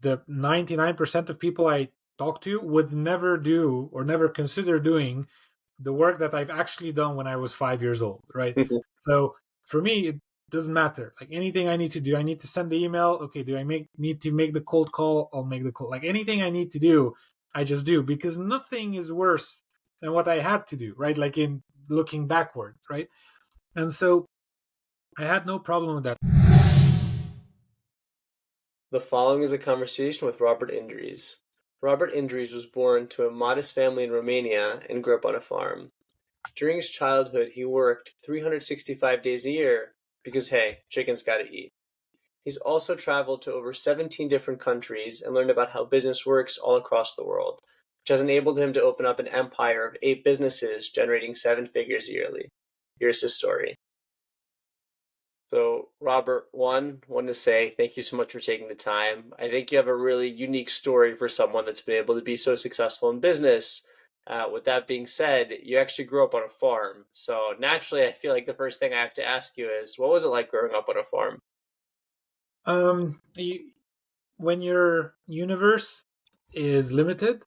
the 99% of people I talk to would never do or never consider doing the work that I've actually done when I was 5 years old, right? So for me, it doesn't matter. Like anything I need to do, I need to send the email. Okay, do I need to make the cold call? I'll make the call. Like anything I need to do, I just do, because nothing is worse than what I had to do, right? Like in looking backwards, right? And so I had no problem with that. The following is a conversation with Robert Indries. Robert Indries was born to a modest family in Romania and grew up on a farm. During his childhood, he worked 365 days a year because, hey, chicken's gotta eat. He's also traveled to over 17 different countries and learned about how business works all across the world, which has enabled him to open up an empire of 8 businesses generating 7 figures yearly. Here's his story. So, Robert, wanted to say thank you so much for taking the time. I think you have a really unique story for someone that's been able to be so successful in business. With that being said, you actually grew up on a farm. So, naturally, I feel like the first thing I have to ask you is, what was it like growing up on a farm? You, when your universe is limited,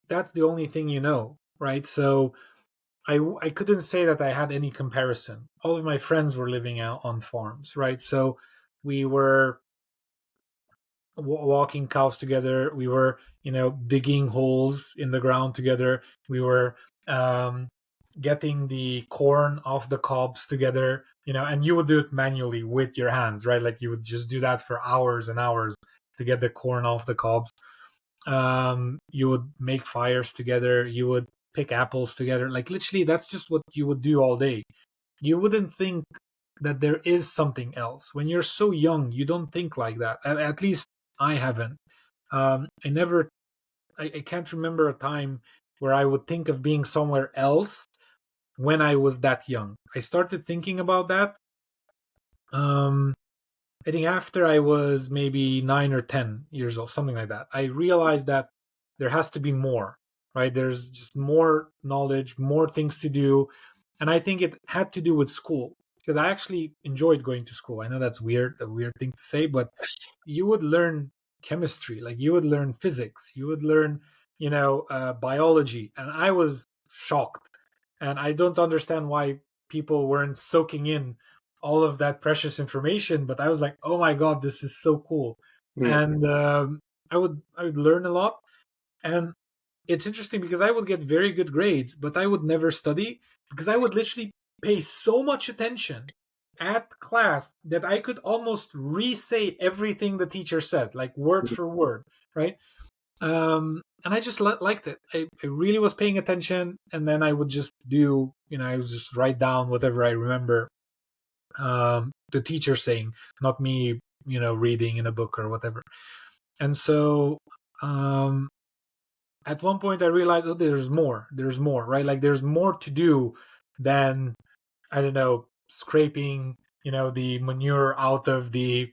that's the only thing you know, right? So I couldn't say that I had any comparison. All of my friends were living out on farms, right? So we were walking cows together. We were, digging holes in the ground together. We were getting the corn off the cobs together, and you would do it manually with your hands, right? Like you would just do that for hours and hours to get the corn off the cobs. You would make fires together. You would pick apples together. Like literally, that's just what you would do all day. You wouldn't think that there is something else. When you're so young, you don't think like that. At least I haven't. I never. I can't remember a time where I would think of being somewhere else when I was that young. I started thinking about that. Um, I think after I was maybe 9 or 10 years old, something like that. I realized that there has to be more, right? There's just more knowledge, more things to do. And I think it had to do with school, because I actually enjoyed going to school. I know that's a weird thing to say, but you would learn chemistry, like you would learn physics, you would learn, biology. And I was shocked. And I don't understand why people weren't soaking in all of that precious information, but I was like, oh my god, this is so cool. Hmm. And I would learn a lot. And it's interesting because I would get very good grades, but I would never study because I would literally pay so much attention at class that I could almost re-say everything the teacher said, like word for word, right? And I just liked it. I really was paying attention, and then I would just I would just write down whatever I remember the teacher saying, not me, reading in a book or whatever. And so um, at one point I realized, oh, there's more, right? Like there's more to do than, I don't know, scraping, the manure uh, out of the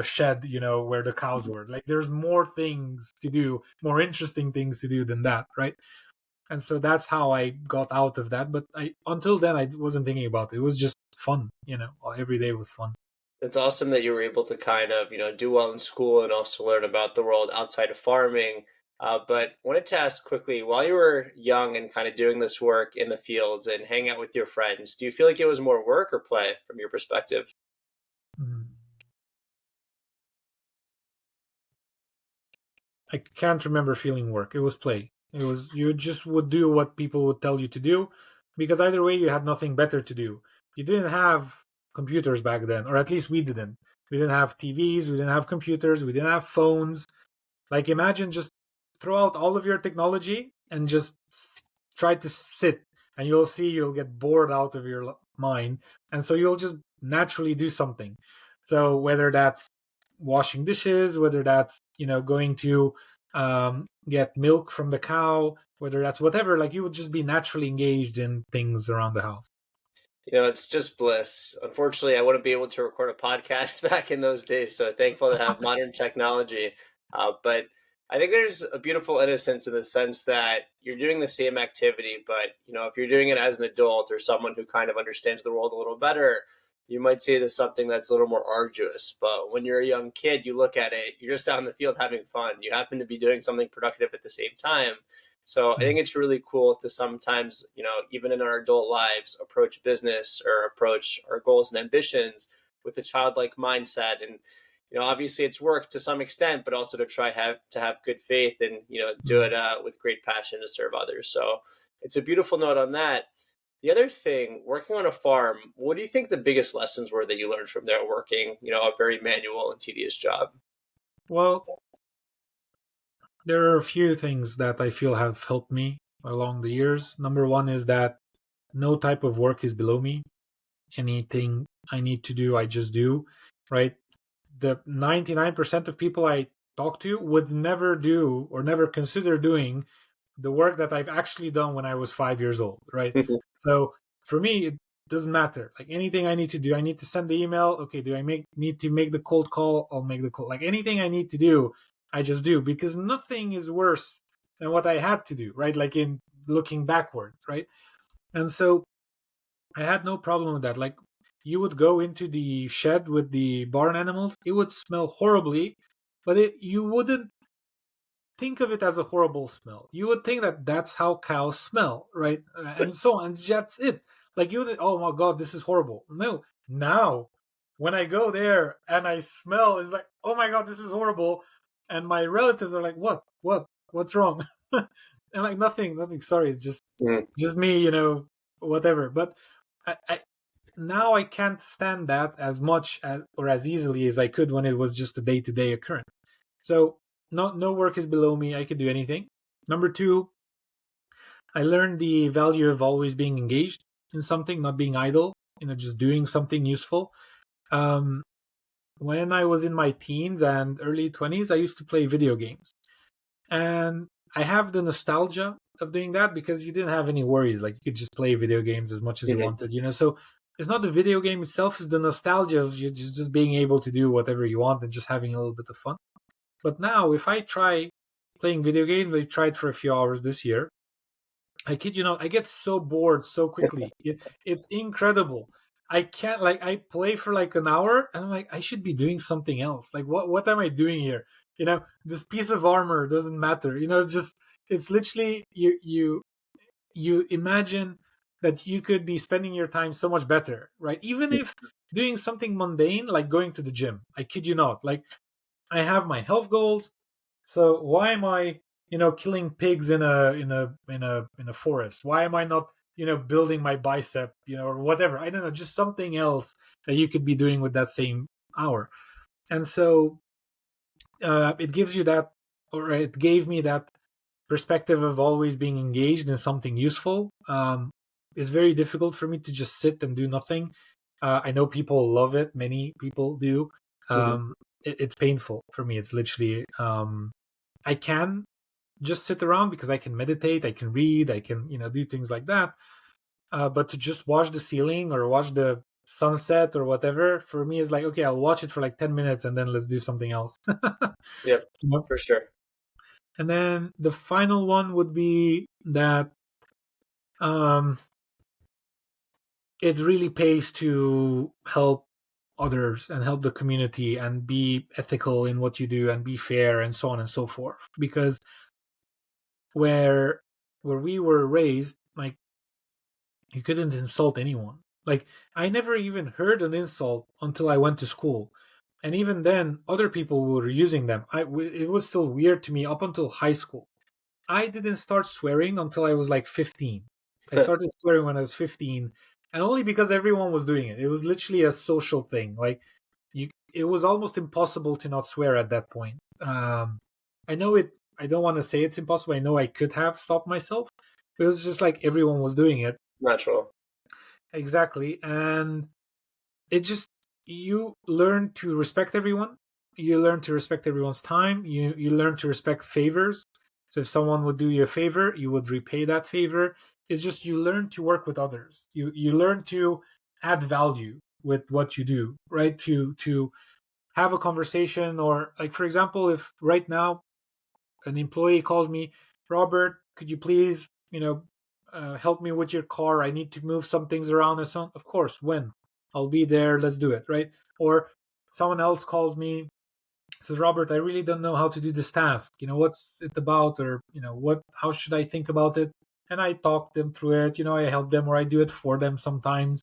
shed, where the cows were. Like there's more things to do, more interesting things to do than that, right? And so that's how I got out of that. But until then I wasn't thinking about it. It was just fun, every day was fun. It's awesome that you were able to kind of, do well in school and also learn about the world outside of farming. But wanted to ask quickly, while you were young and kind of doing this work in the fields and hang out with your friends, do you feel like it was more work or play from your perspective? Mhm. I can't remember feeling work. It was play. It was, you just would do what people would tell you to do, because either way you had nothing better to do. You didn't have computers back then, or at least we didn't. We didn't have TVs, we didn't have computers, we didn't have phones. Like imagine just throw out all of your technology and just try to sit, and you'll see you'll get bored out of your mind, and so you'll just naturally do something. So whether that's washing dishes, whether that's going to get milk from the cow, whether that's whatever, like you would just be naturally engaged in things around the house. It's just bliss. Unfortunately, I wouldn't be able to record a podcast back in those days, so thankful to have modern technology. But I think there's a beautiful innocence in the sense that you're doing the same activity, but if you're doing it as an adult or someone who kind of understands the world a little better, you might see it as something that's a little more arduous. But when you're a young kid, you look at it, you're just out in the field having fun. You happen to be doing something productive at the same time. So I Mm. think it's really cool to sometimes, even in our adult lives, approach business or approach our goals and ambitions with a childlike mindset. And obviously it's work to some extent, but also to have good faith and do Mm. it with great passion to serve others. So it's a beautiful note on that. The other thing, working on a farm, what do you think the biggest lessons were that you learned from there working, a very manual and tedious job? Well, there are a few things that I feel have helped me along the years. Number one is that no type of work is below me. Anything I need to do, I just do, right? The 99% of people I talk to would never do or never consider doing the work that I've actually done when I was 5 years old, right? So for me, it doesn't matter. Like anything I need to do, I need to send the email. Okay, do I need to make the cold call? I'll make the call. Like anything I need to do, I just do because nothing is worse than what I had to do, right? Like in looking backwards, right? And so I had no problem with that. Like you would go into the shed with the barn animals, it would smell horribly, but you wouldn't think of it as a horrible smell. You would think that that's how cows smell, right? And so on. And that's it. Like you would, oh my god, this is horrible. No, now when I go there and I smell, it's like, oh my god, this is horrible. And my relatives are like, what's wrong? And like nothing. Sorry, it's Mhm. just me, whatever. But I now I can't stand that as much as or as easily as I could when it was just a day to day occurrence. So no work is below me. I could do anything. Number two, I learned the value of always being engaged in something, not being idle. Just doing something useful. Um, when I was in my teens and early 20s, I used to play video games, and I have the nostalgia of doing that because you didn't have any worries. Like you could just play video games as much as you Mhm. wanted. So it's not the video game itself; it's the nostalgia of you just being able to do whatever you want and just having a little bit of fun. But now, if I try playing video games, I tried for a few hours this year. I kid you not, I get so bored so quickly. It's incredible. I can't like I play for like an hour and I'm like I should be doing something else. Like what am I doing here? This piece of armor doesn't matter. It's literally you imagine that you could be spending your time so much better, right? Even if doing something mundane like going to the gym. I kid you not. Like I have my health goals. So why am I, killing pigs in a forest? Why am I not, building my bicep, or whatever? I don't know, just something else that you could be doing with that same hour. And so it gives you that, or it gave me that perspective of always being engaged in something useful. It's very difficult for me to just sit and do nothing. I know people love it. Many people do. Mhm. It's painful for me. It's literally I can just sit around because I can meditate, I can read, I can do things like that. But to just watch the ceiling or watch the sunset or whatever for me is like okay, I'll watch it for like 10 minutes and then let's do something else. Yep, You know? for sure. And then the final one would be that um, it really pays to help others and help the community and be ethical in what you do and be fair and so on and so forth. Because where where we were raised, like you couldn't insult anyone. Like I never even heard an insult until I went to school, and even then, other people were using them. It was still weird to me up until high school. I didn't start swearing until I was like 15. I started swearing when I was 15, and only because everyone was doing it. It was literally a social thing. Like it was almost impossible to not swear at that point. I know it. I don't want to say it's impossible. I know I could have stopped myself. It was just like everyone was doing it. Natural. Exactly. And it just, you learn to respect everyone. You learn to respect everyone's time. You learn to respect favors. So if someone would do you a favor, you would repay that favor. It's just you learn to work with others. You learn to add value with what you do, right? To have a conversation, or like for example, if right now an employee calls me, Robert, could you please, help me with your car? I need to move some things around and so on. Of course, when? I'll be there. Let's do it, right? Or someone else calls me, says, Robert, I really don't know how to do this task. What's it about? Or, how should I think about it? And I talk them through it. I help them, or I do it for them sometimes,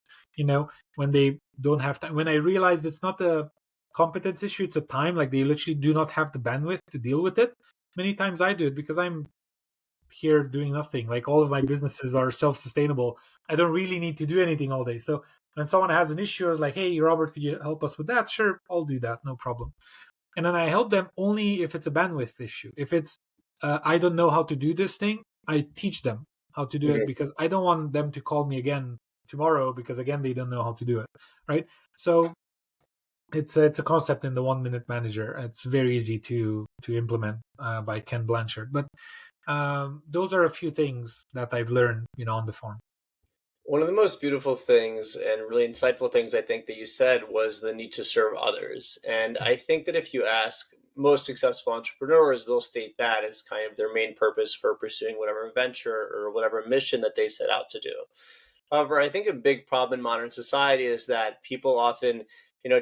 when they don't have time. When I realize it's not a competence issue, it's a time, like they literally do not have the bandwidth to deal with it. Many times I do it because I'm here doing nothing. Like all of my businesses are self-sustainable. I don't really need to do anything all day. So when someone has an issue, I was like, hey, Robert, could you help us with that? Sure, I'll do that. No problem. And then I help them only if it's a bandwidth issue. If it's I don't know how to do this thing, I teach them how to do it, Hmm. because I don't want them to call me again tomorrow because again they don't know how to do it, right? So it's a concept in the 1 minute manager. It's very easy to implement by Ken Blanchard. But those are a few things that I've learned, on the farm. One of the most beautiful things and really insightful things I think that you said was the need to serve others. And I think that if you ask most successful entrepreneurs, they'll state that as kind of their main purpose for pursuing whatever venture or whatever mission that they set out to do. However, I think a big problem in modern society is that people often,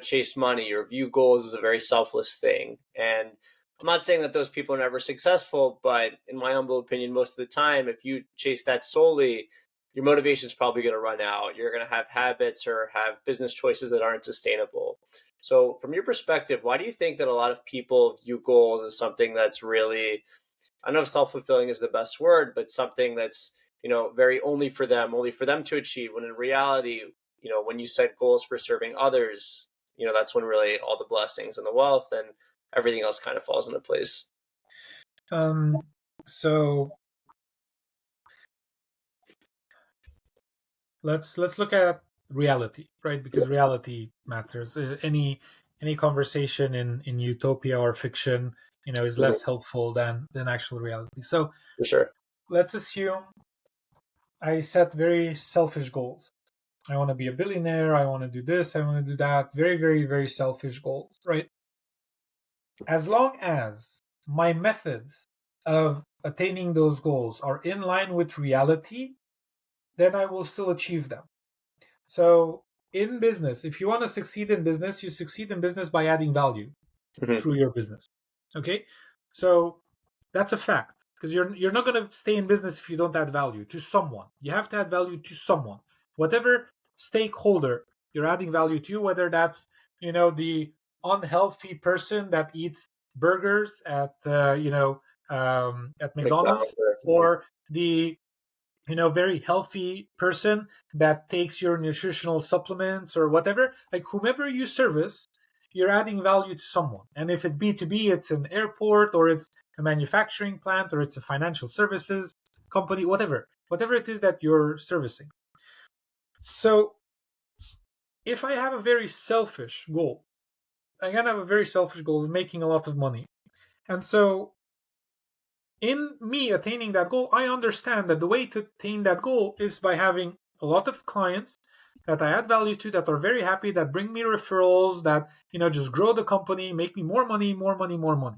chase money or view goals as a very selfless thing. And I'm not saying that those people are never successful, but in my humble opinion, most of the time, if you chase that solely, your motivation is probably going to run out. You're going to have habits or have business choices that aren't sustainable. So, from your perspective, why do you think that a lot of people view goals as something that's really, I don't know if self fulfilling is the best word, but something that's, very only for them to achieve, when in reality, when you set goals for serving others, that's when really all the blessings and the wealth and everything else kind of falls into place. Um, so let's look at reality, right? Because reality matters. Any conversation in utopia or fiction, is Mhm. less helpful than actual reality. So For sure. let's assume I set very selfish goals. I want to be a billionaire. I want to do this. I want to do that. Very, very, very selfish goals, right? As long as my methods of attaining those goals are in line with reality, then I will still achieve them. So, in business, if you want to succeed in business, you succeed in business by adding value Hmm. through your business. Okay? So, that's a fact, because you're not going to stay in business if you don't add value to someone. You have to add value to someone. Whatever stakeholder you're adding value to, whether that's, the unhealthy person that eats burgers at McDonald's. McDonald's, Mhm. or the very healthy person that takes your nutritional supplements or whatever, like whomever you service, you're adding value to someone. And if it's B2B, it's an airport, or it's a manufacturing plant, or it's a financial services company, whatever it is that you're servicing. So if I have a very selfish goal, I can have a very selfish goal of making a lot of money. And so in me attaining that goal, I understand that the way to attain that goal is by having a lot of clients that I add value to, that are very happy, that bring me referrals, that just grow the company, make me more money, more money, more money.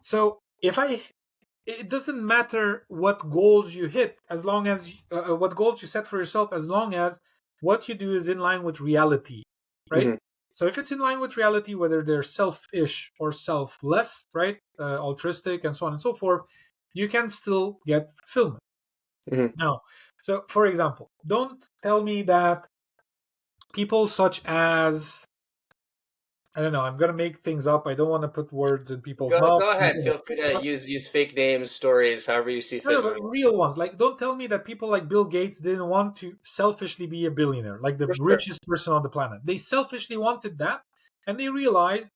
So it doesn't matter what goals you hit, as long as what goals you set for yourself, as long as what you do is in line with reality, right? Mhm. So if it's in line with reality, whether they're selfish or selfless, right, altruistic and so on and so forth, you can still get fulfillment. Mhm. Now, so for example, don't tell me that people such as, I don't know, I'm gonna make things up. I don't want to put words in people's mouths. Go ahead. Feel free to use fake names, stories, however you see No, fit, no, man. but real ones. Like, don't tell me that people like Bill Gates didn't want to selfishly be a billionaire, like the For sure. richest person on the planet. They selfishly wanted that, and they realized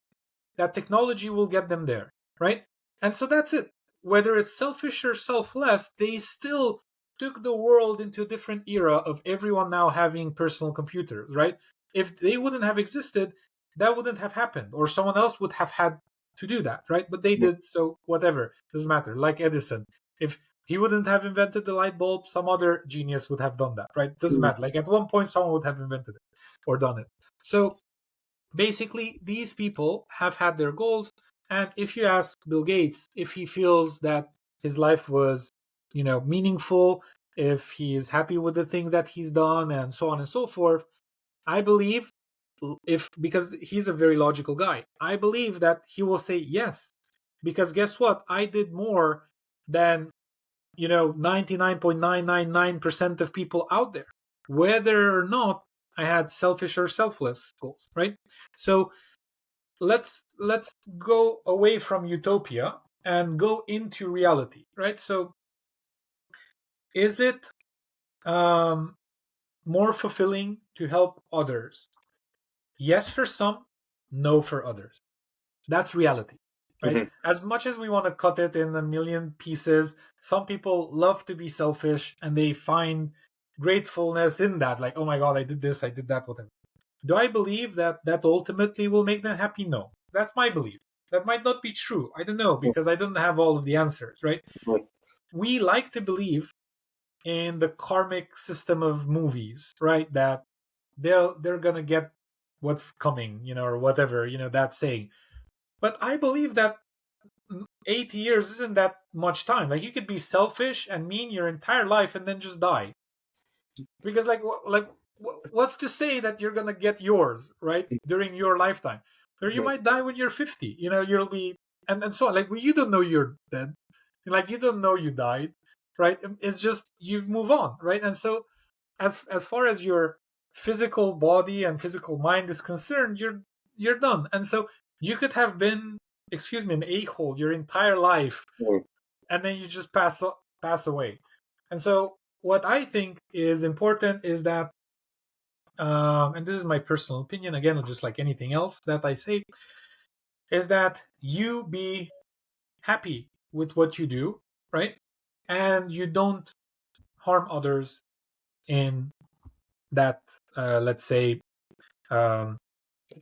that technology will get them there, right? And so that's it. Whether it's selfish or selfless, they still took the world into a different era of everyone now having personal computers, right? If they wouldn't have existed, that wouldn't have happened, or someone else would have had to do that, right? But they Mhm. did, so whatever, doesn't matter. Like Edison, if he wouldn't have invented the light bulb, some other genius would have done that, right? Doesn't Mhm. matter. Like at one point, someone would have invented it or done it. So basically, these people have had their goals. And if you ask Bill Gates if he feels that his life was, meaningful, if he is happy with the things that he's done, and so on and so forth, I believe, if because he's a very logical guy, I believe that he will say yes, because guess what? I did more than 99.999% of people out there, whether or not I had selfish or selfless goals, right? So let's go away from utopia and go into reality, right? So is it um, more fulfilling to help others? Yes, for some, no for others. That's reality, right? Mhm. As much as we want to cut it in a million pieces, some people love to be selfish and they find gratefulness in that. Like, oh my God, I did this, I did that, whatever. Do I believe that that ultimately will make them happy? No. That's my belief. That might not be true. I don't know, because I don't have all of the answers, right? Mhm. We like to believe in the karmic system of movies, right? That they're gonna get what's coming, or whatever, that saying. But I believe that 80 years isn't that much time. Like, you could be selfish and mean your entire life and then just die. Because what's to say that you're gonna get yours right during your lifetime? Or you Mhm. might die when you're 50. You'll be, and so on. Like, well, you don't know you're dead. Like, you don't know you died, right? It's just you move on, right? And so, as far as your physical body and physical mind is concerned, you're done. And so you could have been, excuse me, an a-hole your entire life, Mhm. and then you just pass away. And so what I think is important is that, and this is my personal opinion, again, just like anything else that I say, is that you be happy with what you do, right? And you don't harm others in that, let's say, um,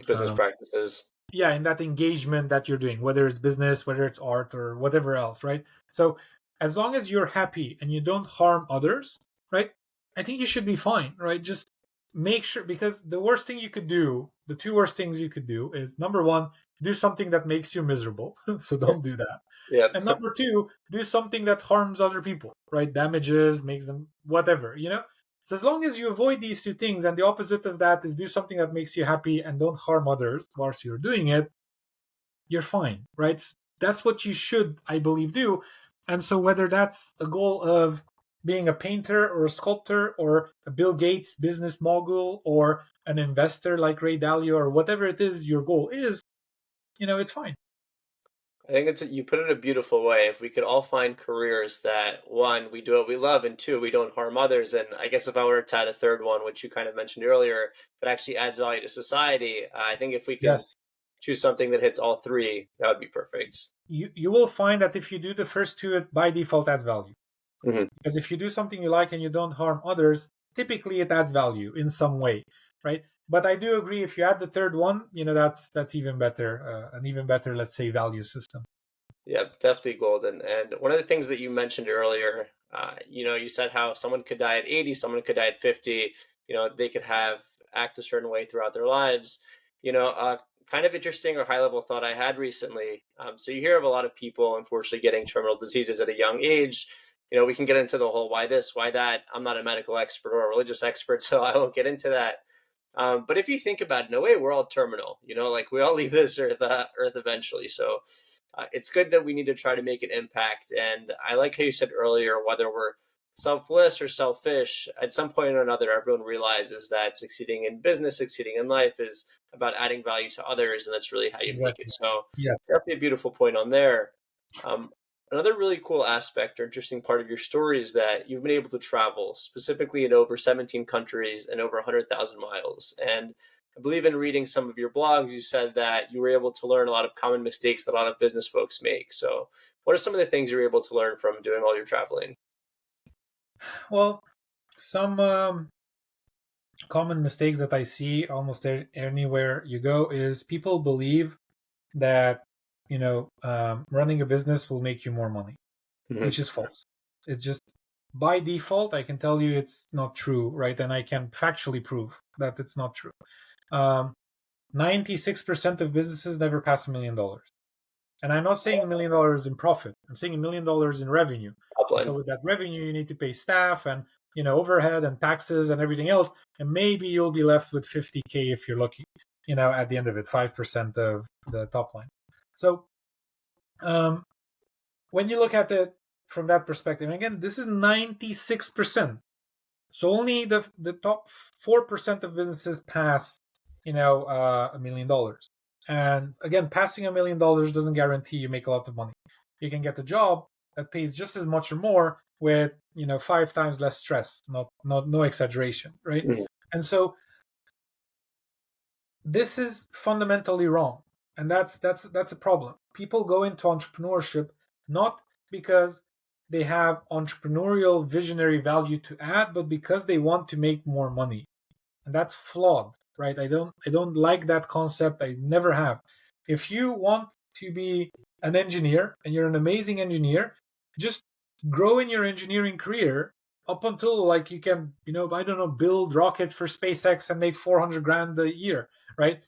Business um, practices. yeah, in that engagement that you're doing, whether it's business, whether it's art, or whatever else, right? So as long as you're happy and you don't harm others, right, I think you should be fine, right? Just make sure, because the worst thing you could do, the two worst things you could do, is number one, do something that makes you miserable. So don't do that. Yep. And number two, do something that harms other people, right? Damages, makes them whatever. So as long as you avoid these two things, and the opposite of that is do something that makes you happy and don't harm others whilst you're doing it, you're fine, right? That's what you should, I believe, do. And so whether that's a goal of being a painter or a sculptor or a Bill Gates business mogul or an investor like Ray Dalio, or whatever it is your goal is, it's fine. I think you put it a beautiful way. If we could all find careers that, one, we do what we love, and two, we don't harm others. And I guess if I were to add a third one, which you kind of mentioned earlier, that actually adds value to society, I think if we can Yes. choose something that hits all three, that would be perfect. You will find that if you do the first two, it by default adds value. Hmm. Because if you do something you like and you don't harm others, typically it adds value in some way, right? But I do agree, if you add the third one, that's even better, an even better, let's say, value system. Yeah, definitely golden. And one of the things that you mentioned earlier, you said how someone could die at 80, someone could die at 50, they could have act a certain way throughout their lives. Kind of interesting or high level thought I had recently. So you hear of a lot of people, unfortunately, getting terminal diseases at a young age. We can get into the whole why this, why that. I'm not a medical expert or a religious expert, so I won't get into that. But if you think about it, in a way, we're all terminal. Like we all leave this earth eventually. So it's good that we need to try to make an impact. And I like how you said earlier, whether we're selfless or selfish, at some point or another, everyone realizes that succeeding in business, succeeding in life is about adding value to others. And that's really how you make it. Exactly. So Yes. definitely a beautiful point on there. Um, Another really cool aspect or interesting part of your story is that you've been able to travel, specifically in over 17 countries and over 100,000 miles. And I believe in reading some of your blogs, you said that you were able to learn a lot of common mistakes that a lot of business folks make. So, what are some of the things you were able to learn from doing all your traveling? Well, some common mistakes that I see almost anywhere you go is people believe that running a business will make you more money, Hmm. which is false. It's just, by default, I can tell you it's not true, right? And I can factually prove that it's not true. 96% of businesses never pass $1 million. And I'm not saying $1 million in profit. I'm saying $1 million in revenue. And so Upline. with that revenue, you need to pay staff and overhead and taxes and everything else, and maybe you'll be left with 50K if you're lucky, at the end of it, 5% of the top line. So um, when you look at it from that perspective, again, this is 96%. So only the top 4% of businesses pass, $1 million. And again, passing $1 million doesn't guarantee you make a lot of money. You can get a job that pays just as much or more with 5 times less stress. No exaggeration, right? Mhm. And so this is fundamentally wrong, and that's a problem. People go into entrepreneurship not because they have entrepreneurial visionary value to add, but because they want to make more money, and that's flawed, right? I don't like that concept. I never have. If you want to be an engineer and you're an amazing engineer, just grow in your engineering career up until like you can, I don't know, build rockets for SpaceX and make 400 grand a year, right?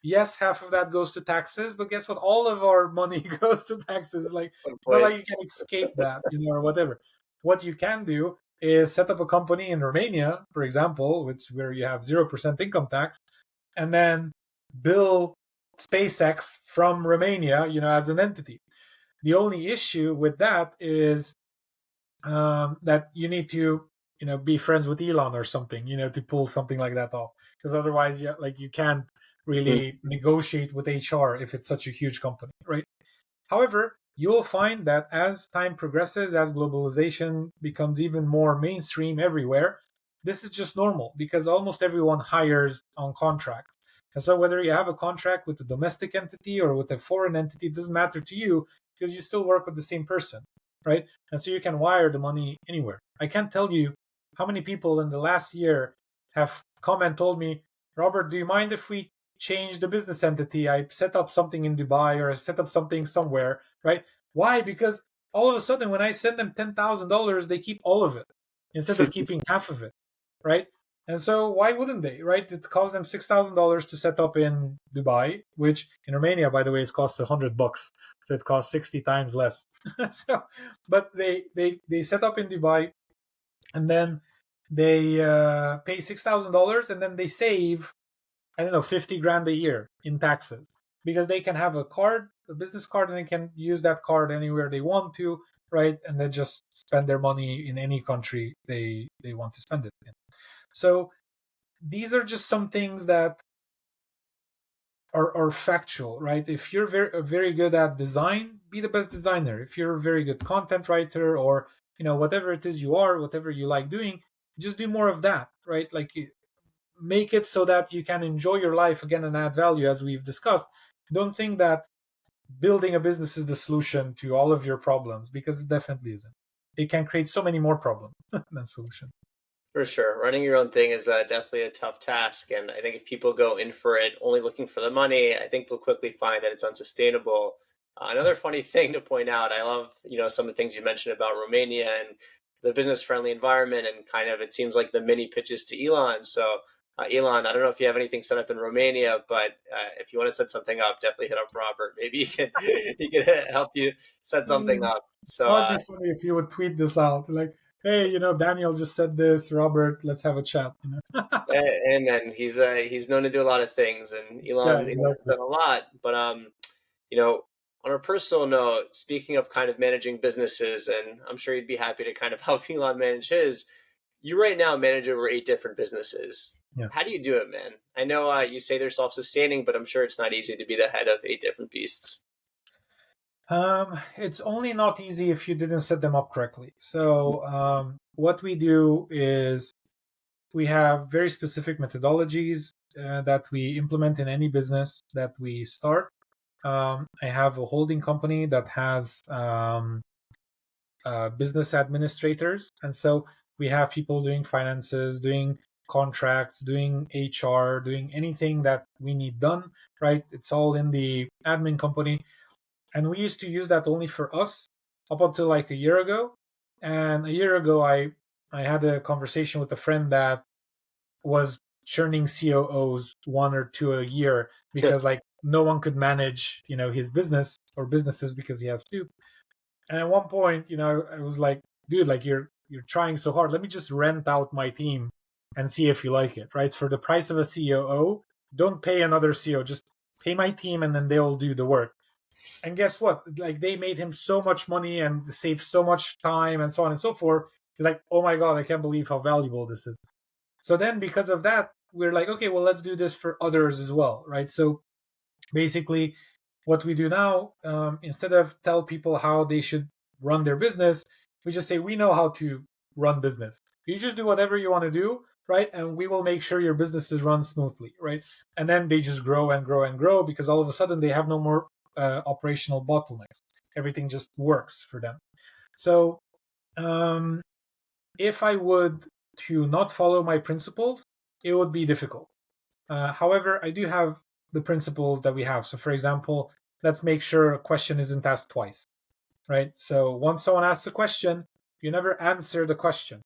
Yes, half of that goes to taxes, but guess what? All of our money goes to taxes. Like, Some it's not point. like you can escape that, or whatever. What you can do is set up a company in Romania, for example, which where you have 0% income tax, and then bill SpaceX from Romania, as an entity. The only issue with that is that you need to, be friends with Elon or something, to pull something like that off. Because otherwise, you can't Mhm. really negotiate with HR if it's such a huge company, right? However, you'll find that as time progresses, as globalization becomes even more mainstream everywhere, this is just normal because almost everyone hires on contracts. And so whether you have a contract with a domestic entity or with a foreign entity, it doesn't matter to you because you still work with the same person, right? And so you can wire the money anywhere. I can't tell you how many people in the last year have come and told me, Robert, do you mind if we change the business entity? I set up something in Dubai or I set up something somewhere, right? Why? Because all of a sudden, when I send them $10,000, they keep all of it instead of keeping half of it, right? And so why wouldn't they, right? It costs them $6,000 to set up in Dubai, which in Romania, by the way, it costs $100, so it costs 60 times less. So, but they set up in Dubai, and then they pay $6,000, and then they save, I don't know, 50 grand a year in taxes because they can have a business card, and they can use that card anywhere they want to, right? And then just spend their money in any country they want to spend it in. So these are just some things that are factual, right? If you're very good at design, be the best designer. If you're a very good content writer, or whatever it is you are, whatever you like doing, just do more of that, right? Like, make it so that you can enjoy your life again and add value, as we've discussed. Don't think that building a business is the solution to all of your problems, because it definitely isn't. It can create so many more problems than solutions. For sure. Running your own thing is definitely a tough task. And I think if people go in for it only looking for the money, I think they'll quickly find that it's unsustainable. Another funny thing to point out, I love, some of the things you mentioned about Romania and the business friendly environment, and kind of it seems like the mini pitches to Elon. So, Elon, I don't know if you have anything set up in Romania, but if you want to set something up, definitely hit up Robert. Maybe he can help you set something Mm, up. So, that would be funny if you would tweet this out, like, hey, Daniel just said this, Robert, let's have a chat. and then he's known to do a lot of things, and Yeah, Elon's exactly. done a lot. But you know, on a personal note, speaking of kind of managing businesses, and I'm sure you'd be happy to kind of help Elon manage his. You right now manage over 8 different businesses. Yeah. How do you do it, man? I know you say they're self-sustaining, but I'm sure it's not easy to be the head of 8 different beasts. It's only not easy if you didn't set them up correctly. So, what we do is we have very specific methodologies that we implement in any business that we start. I have a holding company that has business administrators, and so we have people doing finances, doing contracts, doing HR, doing anything that we need done. Right? It's all in the admin company, and we used to use that only for us up until like a year ago. And a year ago, I had a conversation with a friend that was churning COOs one or two a year because like no one could manage his business or businesses because he has two. And at one point, I was like, dude, like you're trying so hard. Let me just rent out my team and see if you like it, right? So for the price of a COO, don't pay another CEO, just pay my team and then they'll do the work. And guess what? Like they made him so much money and saved so much time and so on and so forth. He's like, oh my God, I can't believe how valuable this is. So then because of that, we're like, okay, well, let's do this for others as well, right? So basically what we do now, instead of tell people how they should run their business, we just say, we know how to run business. You just do whatever you want to do, right? And we will make sure your business is run smoothly, right? And then they just grow and grow and grow because all of a sudden they have no more operational bottlenecks. Everything just works for them. So if I would to not follow my principles, it would be difficult. However, I do have the principles that we have. So, for example, let's make sure a question isn't asked twice, right? So, once someone asks a question, you never answer the question.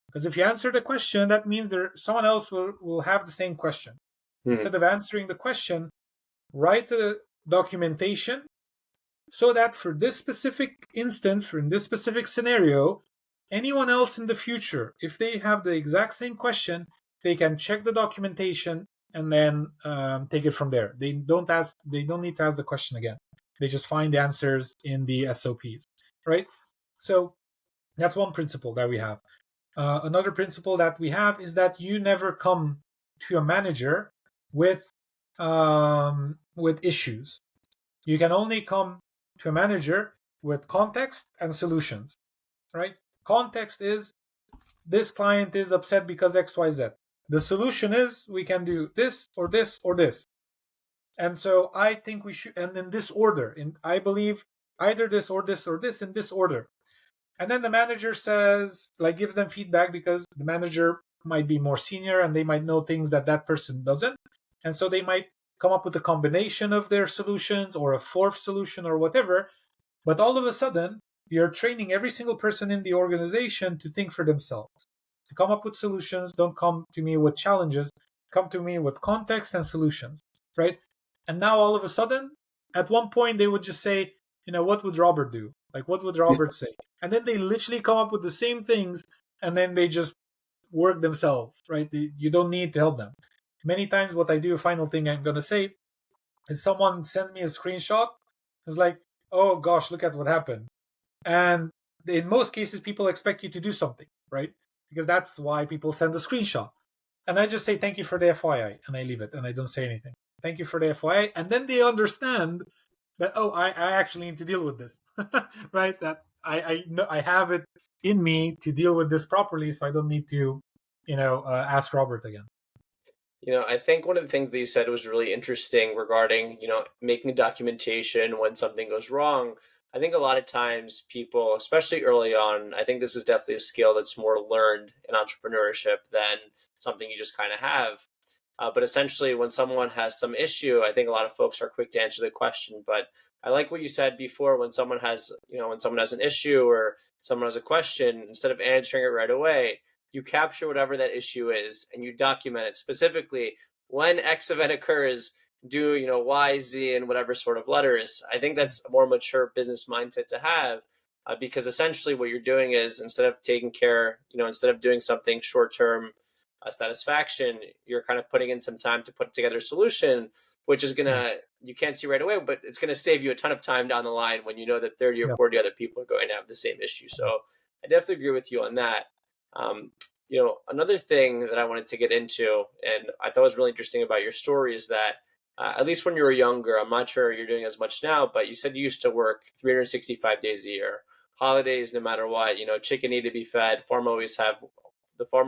Because if you answer the question, that means someone else will have the same question. Instead of answering the question, write the documentation so that for this specific instance, for in this specific scenario, anyone else in the future, if they have the exact same question, they can check the documentation and then take it from there. They don't need to ask the question again. They just find the answers in the SOPs, right? So that's one principle that we have. Another principle that we have is that you never come to a manager with issues. You can only come to a manager with context and solutions, right? Context is this client is upset because XYZ. The solution is we can do this or this or this. And so I think we should, and in this order, I believe either this or this or this in this order. And then the manager says, like, gives them feedback because the manager might be more senior and they might know things that that person doesn't. And so they might come up with a combination of their solutions or a fourth solution or whatever. But all of a sudden, you're training every single person in the organization to think for themselves, to come up with solutions. Don't come to me with challenges. Come to me with context and solutions, right? And now all of a sudden, at one point, they would just say, what would Robert do? Like, what would Robert say? And then they literally come up with the same things, and then they just work themselves, right? You don't need to help them. Many times, what I do, final thing I'm going to say, is someone send me a screenshot. It's like, oh gosh, look at what happened. And in most cases, people expect you to do something, right? Because that's why people send a screenshot. And I just say, thank you for the FYI. And I leave it and I don't say anything. Thank you for the FYI. And then they understand that, oh, I actually need to deal with this, right? That I know I have it in me to deal with this properly. So I don't need to, ask Robert again. I think one of the things that you said was really interesting regarding, making documentation when something goes wrong. I think a lot of times people, especially early on, I think this is definitely a skill that's more learned in entrepreneurship than something you just kind of have. But essentially, when someone has some issue, I think a lot of folks are quick to answer the question. But I like what you said before, when someone has, when someone has an issue or someone has a question, instead of answering it right away, you capture whatever that issue is and you document it specifically. When X event occurs, do Y, Z, and whatever sort of letters. I think that's a more mature business mindset to have, because essentially what you're doing is, instead of taking care, instead of doing something short term satisfaction, you're kind of putting in some time to put together a solution, which is gonna, you can't see right away, but it's gonna save you a ton of time down the line when you know that 30 or 40 other people are going to have the same issue. So I definitely agree with you on that. Another thing that I wanted to get into, and I thought was really interesting about your story, is that at least when you were younger, I'm not sure you're doing as much now, but you said you used to work 365 days a year, holidays, no matter what. Chicken need to be fed. The farm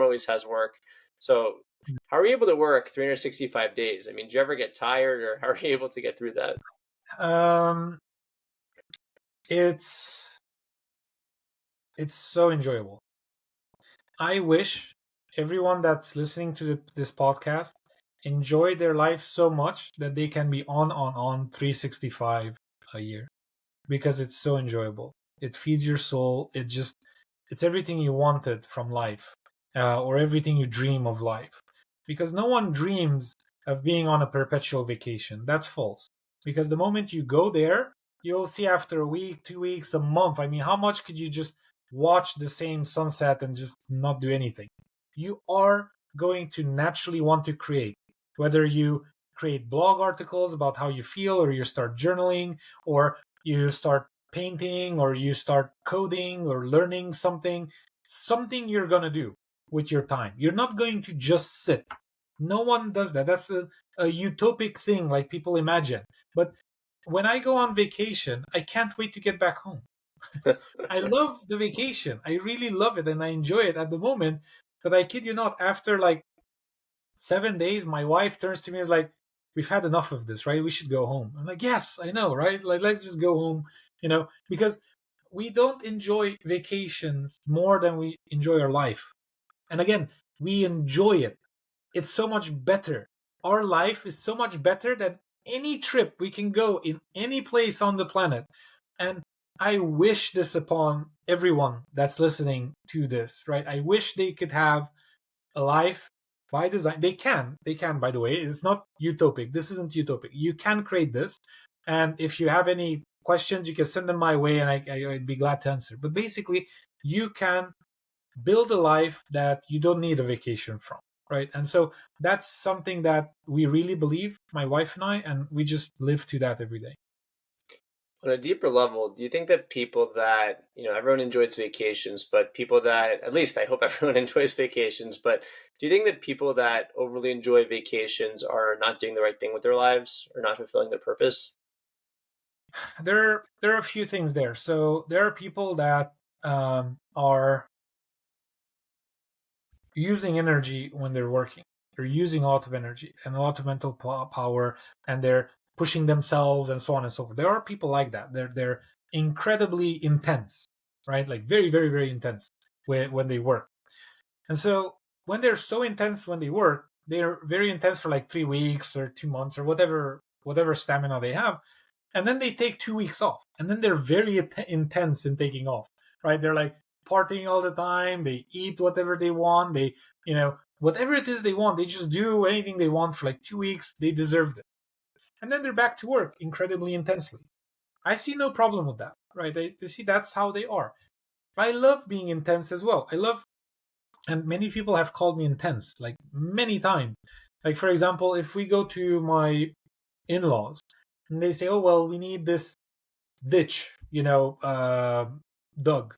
always has work. So, how are you able to work 365 days? I mean, do you ever get tired, or how are you able to get through that? It's so enjoyable. I wish everyone that's listening to this podcast enjoy their life so much that they can be on 365 a year, because it's so enjoyable. It feeds your soul. It's everything you wanted from life, or everything you dream of life. Because no one dreams of being on a perpetual vacation. That's false. Because the moment you go there, you'll see after a week, 2 weeks, a month. I mean, how much could you just watch the same sunset and just not do anything. You are going to naturally want to create, whether you create blog articles about how you feel, or you start journaling, or you start painting, or you start coding or learning something you're going to do with your time. You're not going to just sit. No one does that. That's a utopic thing like people imagine. But when I go on vacation, I can't wait to get back home. I love the vacation. I really love it and I enjoy it at the moment. But I kid you not, after like 7 days, my wife turns to me and is like, "We've had enough of this, right? We should go home." I'm like, "Yes, I know, right? Like, let's just go home, because we don't enjoy vacations more than we enjoy our life. And again, we enjoy it. It's so much better. Our life is so much better than any trip we can go in any place on the planet. And I wish this upon everyone that's listening to this, right? I wish they could have a life by design. They can, by the way. It's not utopic. This isn't utopic. You can create this. And if you have any questions, you can send them my way and I'd be glad to answer. But basically, you can build a life that you don't need a vacation from, right? And so that's something that we really believe, my wife and I, and we just live to that every day. On a deeper level, do you think that people that, everyone enjoys vacations, but people that, at least I hope everyone enjoys vacations, but do you think that people that overly enjoy vacations are not doing the right thing with their lives or not fulfilling their purpose? There are a few things there. So there are people that are using energy when they're working. They're using a lot of energy and a lot of mental power, and they're pushing themselves and so on and so forth. There are people like that. They're incredibly intense, right? Like very, very, very intense when they work. And so when they're so intense when they work, they're very intense for like 3 weeks or 2 months or whatever stamina they have, and then they take 2 weeks off, and then they're very intense in taking off, right? They're like partying all the time. They eat whatever they want. They, whatever it is they want, they just do anything they want for like 2 weeks. They deserved it, and then they're back to work incredibly intensely. I see no problem with that, right? I see that's how they are. I love being intense as well. I love, and many people have called me intense, like many times. Like for example, if we go to my in-laws and they say, "Oh well, we need this ditch, dug."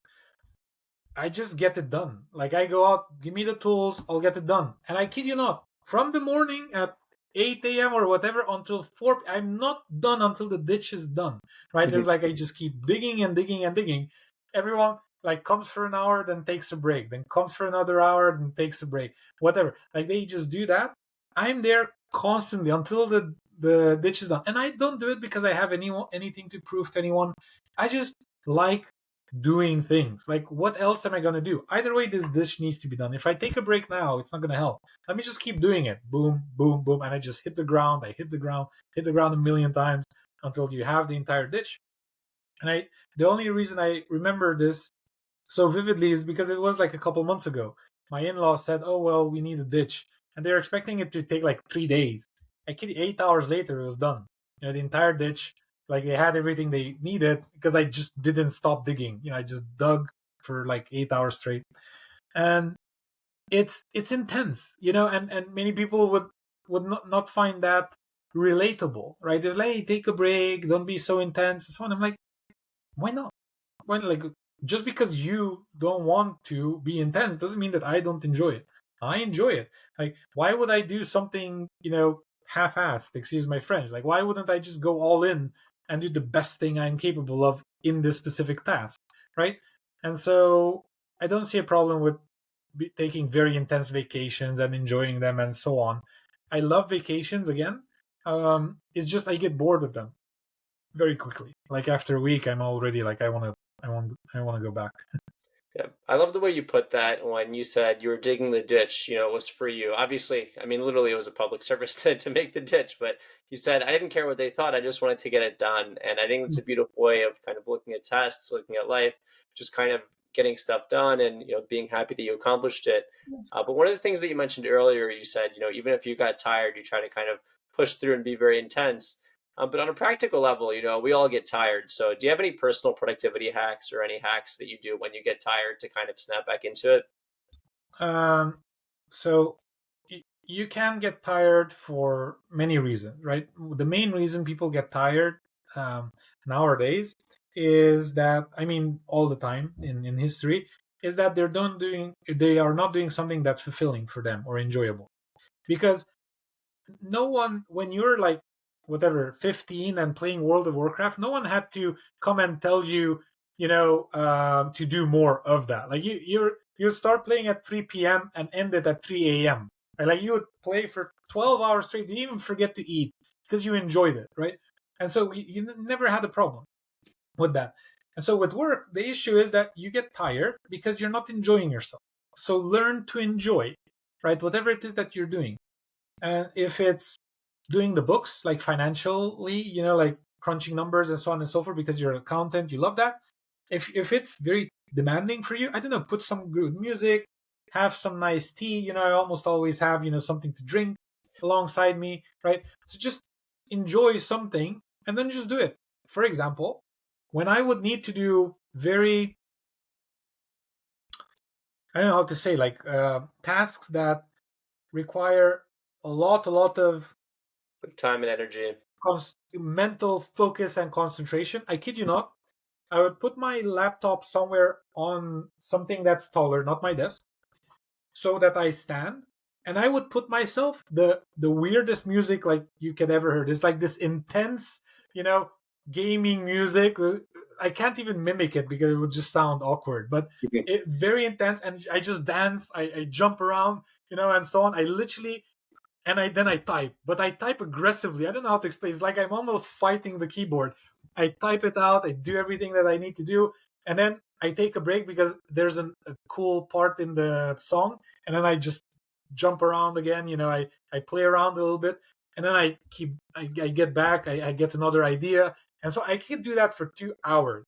I just get it done. Like I go out, give me the tools, I'll get it done. And I kid you not, from the morning at 8 a.m. or whatever until 4, I'm not done until the ditch is done. Right? There's like I just keep digging and digging and digging. Everyone like comes for an hour, then takes a break, then comes for another hour, then takes a break. Whatever. Like they just do that. I'm there constantly until the ditch is done. And I don't do it because I have anything to prove to anyone. I just like doing things. Like, what else am I going to do? Either way, this dish needs to be done. If I take a break now, it's not going to help. Let me just keep doing it. Boom, boom, boom. And I just hit the ground. I hit the ground, hit the ground a million times until you have the entire dish. And the only reason I remember this so vividly is because it was like a couple months ago. My in-laws said, "Oh well, we need a ditch," and they're expecting it to take like 3 days. I kid you, 8 hours later, it was done. The entire ditch. Like they had everything they needed because I just didn't stop digging. I just dug for like 8 hours straight, and it's intense. And many people would not find that relatable, right? They're like, "Hey, take a break, don't be so intense," and so on. I'm like, why not? When like just because you don't want to be intense doesn't mean that I don't enjoy it. I enjoy it. Like why would I do something, half-assed, excuse my French? Like why wouldn't I just go all in and do the best thing I'm capable of in this specific task, right? And so I don't see a problem with taking very intense vacations and enjoying them and so on. I love vacations again. It's just I get bored of them very quickly. Like after a week, I'm already like I want to go back. Yeah, I love the way you put that when you said you were digging the ditch, it was for you. Obviously, I mean, literally, it was a public service to make the ditch, but you said, I didn't care what they thought. I just wanted to get it done. And I think it's a beautiful way of kind of looking at tasks, looking at life, just kind of getting stuff done and, being happy that you accomplished it. But one of the things that you mentioned earlier, you said, even if you got tired, you try to kind of push through and be very intense. But on a practical level, we all get tired. So, do you have any personal productivity hacks or any hacks that you do when you get tired to kind of snap back into it? Um, so you can get tired for many reasons, right? The main reason people get tired um, nowadays is that, I mean, all the time in history, is that they are not doing something that's fulfilling for them or enjoyable. Because no one, when you're like whatever 15 and playing World of Warcraft, no one had to come and tell you, to do more of that. Like you start playing at 3 p.m. and end it at 3 a.m. Right? Like you would play for 12 hours straight, you even forget to eat because you enjoyed it, right? And so you never had a problem with that. And so with work, the issue is that you get tired because you're not enjoying yourself. So learn to enjoy, right? Whatever it is that you're doing. And if it's doing the books, like financially, like crunching numbers and so on and so forth, because you're an accountant, you love that. If it's very demanding for you, I don't know, put some good music, have some nice tea. I almost always have, something to drink alongside me, right? So just enjoy something and then just do it. For example, when I would need to do very, I don't know how to say, like tasks that require a lot of With time and energy. mental focus and concentration. I kid you not. I would put my laptop somewhere on something that's taller, not my desk, so that I stand, and I would put myself the weirdest music like you could ever heard. It's like this intense, you know, gaming music. I can't even mimic it because it would just sound awkward. But it very intense, and I just dance. I jump around, and so on. I literally and I type, but I type aggressively. I don't know how to explain. It's like I'm almost fighting the keyboard. I type it out. I do everything that I need to do, and then I take a break because there's a cool part in the song, and then I just jump around again. I play around a little bit, and then I get back. I get another idea, and so I can do that for 2 hours.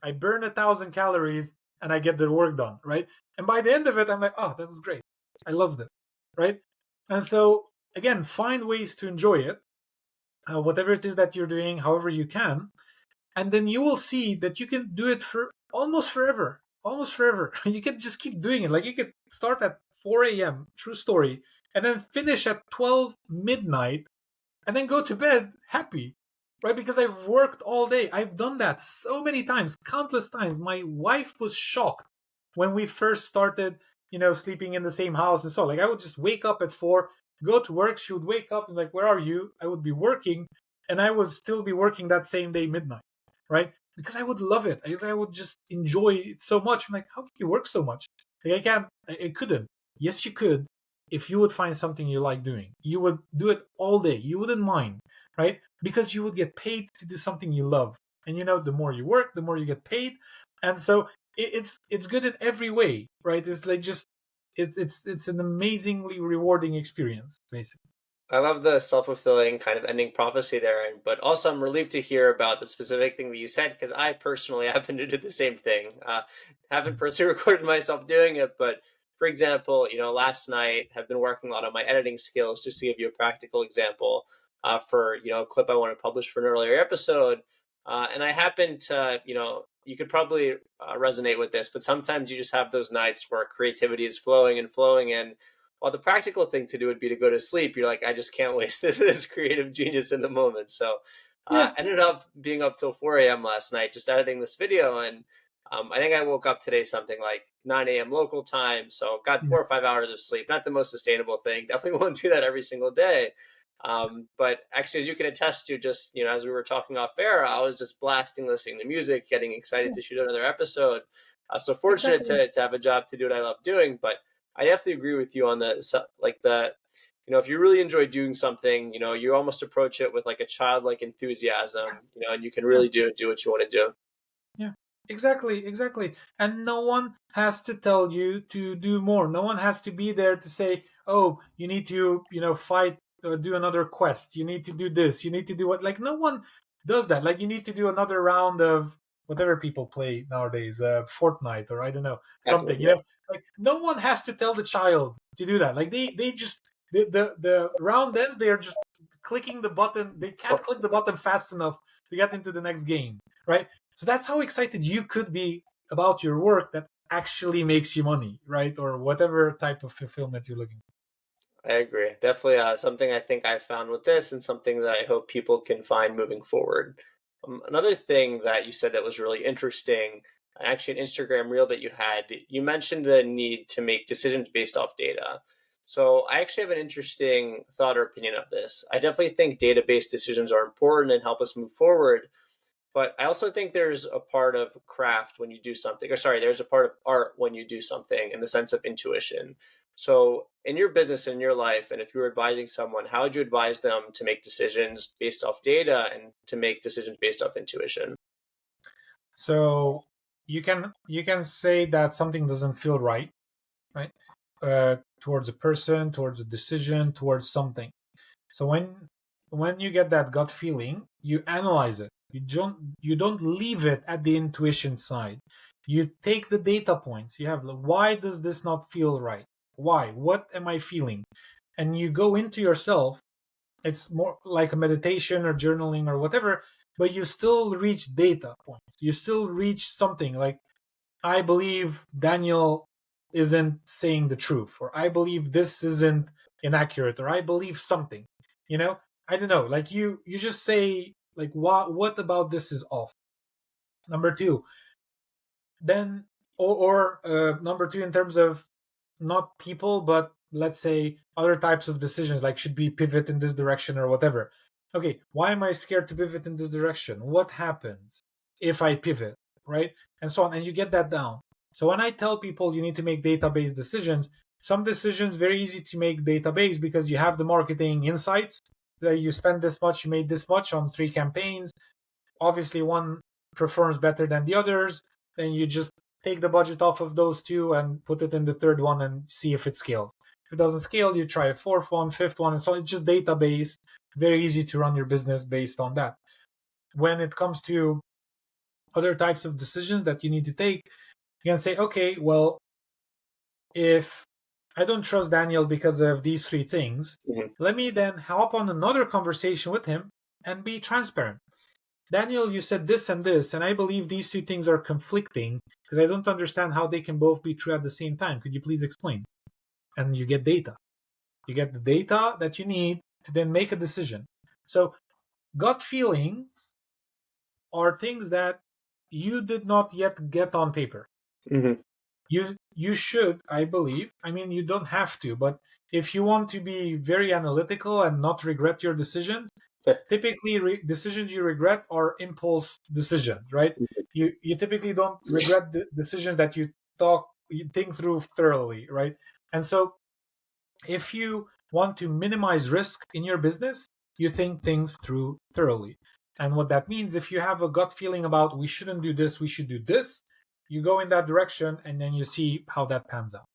I burn 1,000 calories, and I get the work done. Right, and by the end of it, I'm like, oh, that was great. I loved it. Right, and so again, find ways to enjoy it, whatever it is that you're doing, however you can, and then you will see that you can do it for almost forever. Almost forever. You can just keep doing it. Like you could start at 4 a.m., true story, and then finish at 12 midnight and then go to bed happy, right? Because I've worked all day. I've done that so many times, countless times. My wife was shocked when we first started, sleeping in the same house and so. Like I would just wake up at 4, go to work. She would wake up and like, "Where are you?" I would be working, and I would still be working that same day midnight, right? Because I would love it. I would just enjoy it so much. I'm like, how can you work so much? Like I can't. I couldn't. Yes, you could if you would find something you like doing. You would do it all day. You wouldn't mind, right? Because you would get paid to do something you love. And the more you work, the more you get paid. And so it's good in every way, right? It's like just it's an amazingly rewarding experience, basically. I love the self-fulfilling kind of ending prophecy there, but also I'm relieved to hear about the specific thing that you said because I personally happen to do the same thing. Haven't personally recorded myself doing it, but for example, last night have been working a lot on my editing skills. Just to give you a practical example, for a clip I want to publish for an earlier episode, and I happen to, you could probably resonate with this, but sometimes you just have those nights where creativity is flowing and flowing, and while the practical thing to do would be to go to sleep, you're like, I just can't waste this creative genius in the moment. So Yeah. ended up being up till 4 a.m. last night just editing this video. And I think I woke up today something like 9 a.m. local time. So got Yeah. 4 or 5 hours of sleep. Not the most sustainable thing. Definitely won't do that every single day. But actually, as you can attest to, just as we were talking off air, I was just blasting, listening to music, getting excited Yeah. to shoot another episode. So fortunate Exactly. to have a job to do what I love doing. But I definitely agree with you on if you really enjoy doing something, you almost approach it with like a childlike enthusiasm, Yes. and you can Yes. really do what you want to do. Yeah, exactly, exactly. And no one has to tell you to do more. No one has to be there to say, "Oh, you need to, fight or do another quest. You need to do this. You need to do what." Like no one does that. Like you need to do another round of whatever people play nowadays, Fortnite or I don't know something. Yeah. Like no one has to tell the child to do that. Like they just the round ends. They are just clicking the button. They can't click the button fast enough to get into the next game, right? So that's how excited you could be about your work that actually makes you money, right? Or whatever type of fulfillment you're looking I agree. Definitely something I think I found with this and something that I hope people can find moving forward. Another thing that you said that was really interesting, actually, an Instagram reel that you had, you mentioned the need to make decisions based off data. So I actually have an interesting thought or opinion of this. I definitely think data-based decisions are important and help us move forward. But I also think there's a part of craft when you do something, or sorry, there's a part of art when you do something in the sense of intuition. So, in your business, in your life, and if you were advising someone, how would you advise them to make decisions based off data and to make decisions based off intuition? So you can say that something doesn't feel right, right? Towards a person, towards a decision, towards something. So when you get that gut feeling, you analyze it. You don't leave it at the intuition side. You take the data points. You have, why does this not feel right? Why? What am I feeling? And you go into yourself. It's more like a meditation or journaling or whatever, but you still reach data points. You still reach something like, I believe Daniel isn't saying the truth, or I believe this isn't inaccurate, or I believe something. You know, I don't know. Like you just say like, what about this is off. Number two, then number two in terms of not people, but let's say other types of decisions, like should we pivot in this direction or whatever. Okay, why am I scared to pivot in this direction? What happens if I pivot, right? And so on. And you get that down. So when I tell people you need to make database decisions, some decisions very easy to make database because you have the marketing insights that you spend this much, you made this much on 3 campaigns. Obviously, one performs better than the others. Then you just take the budget off of those two and put it in the third one and see if it scales. If it doesn't scale, you try a fourth one, fifth one, and so it's just database. Very easy to run your business based on that. When it comes to other types of decisions that you need to take, you can say, okay, well, if I don't trust Daniel because of these 3 things, Mhm. let me then hop on another conversation with him and be transparent. Daniel, you said this and this, and I believe these 2 things are conflicting because I don't understand how they can both be true at the same time. Could you please explain? And you get data. You get the data that you need to then make a decision. So, gut feelings are things that you did not yet get on paper. Mhm. You should, I believe. I mean, you don't have to, but if you want to be very analytical and not regret your decisions, typically decisions you regret are impulse decisions, right? You typically don't regret the decisions that you think through thoroughly, right? And so if you want to minimize risk in your business, you think things through thoroughly. And what that means, if you have a gut feeling about we shouldn't do this, we should do this, you go in that direction and then you see how that pans out.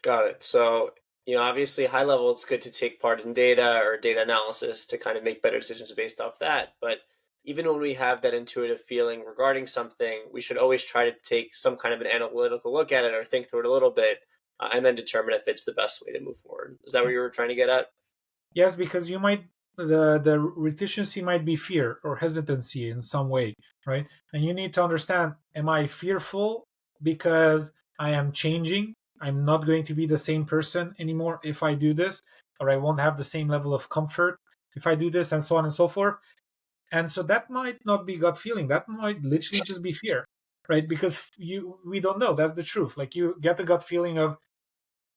Got it. So, obviously, high level, it's good to take part in data or data analysis to kind of make better decisions based off that. But even when we have that intuitive feeling regarding something, we should always try to take some kind of an analytical look at it or think through it a little bit and then determine if it's the best way to move forward. Is that what you were trying to get at? Yes, because the reticency might be fear or hesitancy in some way, right? And you need to understand: am I fearful because I am changing? I'm not going to be the same person anymore if I do this, or I won't have the same level of comfort if I do this, and so on and so forth. And so that might not be gut feeling. That might literally just be fear, right? Because we don't know. That's the truth. Like you get the gut feeling of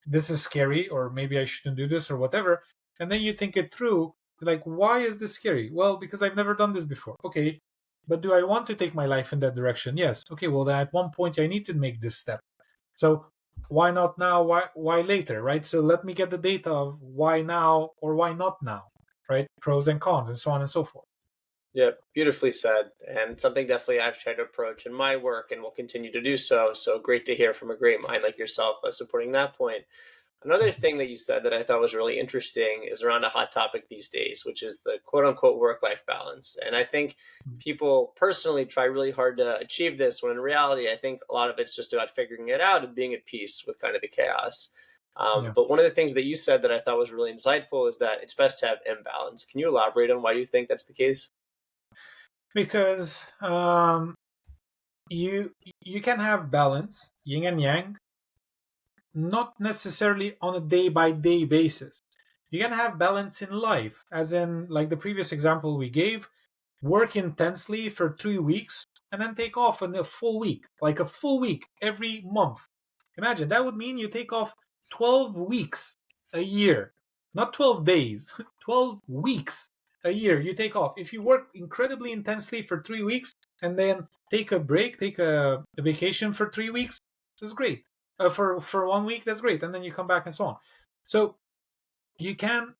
this is scary, or maybe I shouldn't do this or whatever, and then you think it through, like, why is this scary? Well, because I've never done this before. Okay, but do I want to take my life in that direction? Yes. Okay, well then at one point I need to make this step. So why not now? Why later, right? So let me get the data of why now or why not now, right? Pros and cons and so on and so forth. Yeah, beautifully said. And something definitely I've tried to approach in my work and will continue to do so. So great to hear from a great mind like yourself supporting that point. Another thing that you said that I thought was really interesting is around a hot topic these days, which is the quote unquote work life balance. And I think people personally try really hard to achieve this when in reality, I think a lot of it's just about figuring it out and being at peace with kind of the chaos. Yeah. But one of the things that you said that I thought was really insightful is that it's best to have imbalance. Can you elaborate on why you think that's the case? Because you you can have balance, yin and yang, not necessarily on a day by day basis. You can have balance in life, as in like the previous example we gave, work intensely for 3 weeks and then take off in a full week, like a full week every month. Imagine that would mean you take off 12 weeks a year, not 12 days, 12 weeks a year you take off. If you work incredibly intensely for 3 weeks and then take a break, take a vacation for 3 weeks, that's great. For 1 week, that's great. And then you come back and so on. So you can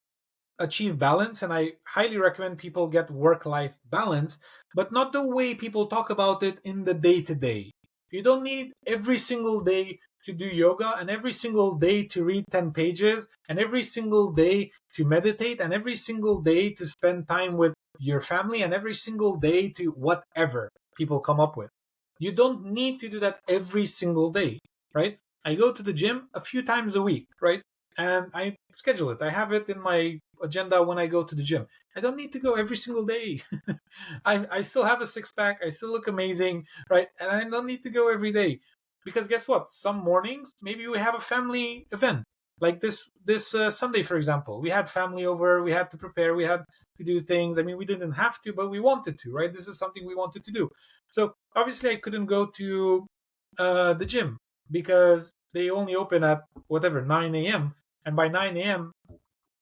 achieve balance, and I highly recommend people get work life balance, but not the way people talk about it in the day to day. You don't need every single day to do yoga, and every single day to read 10 pages, and every single day to meditate, and every single day to spend time with your family, and every single day to whatever people come up with. You don't need to do that every single day, right? I go to the gym a few times a week, right? And I schedule it. I have it in my agenda when I go to the gym. I don't need to go every single day. I still have a six pack. I still look amazing, right? And I don't need to go every day because guess what? Some mornings maybe we have a family event like this Sunday, for example. We had family over. We had to prepare. We had to do things. I mean, we didn't have to, but we wanted to, right? This is something we wanted to do. So obviously, I couldn't go to the gym because they only open at whatever 9 a.m. And by 9 a.m.,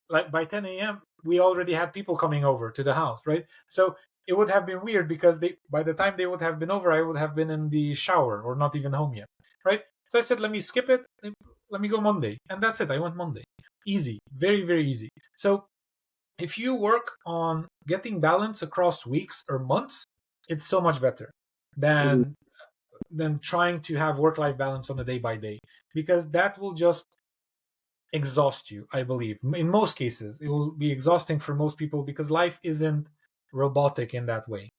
like by 10 a.m., we already had people coming over to the house, right? So it would have been weird because they by the time they would have been over, I would have been in the shower or not even home yet, right? So I said, let me skip it. Let me go Monday, and that's it. I went Monday. Easy, very very easy. So if you work on getting balance across weeks or months, it's so much better Mhm. than trying to have work life balance on a day by day because that will just exhaust you, I believe. In most cases, it will be exhausting for most people because life isn't robotic in that way.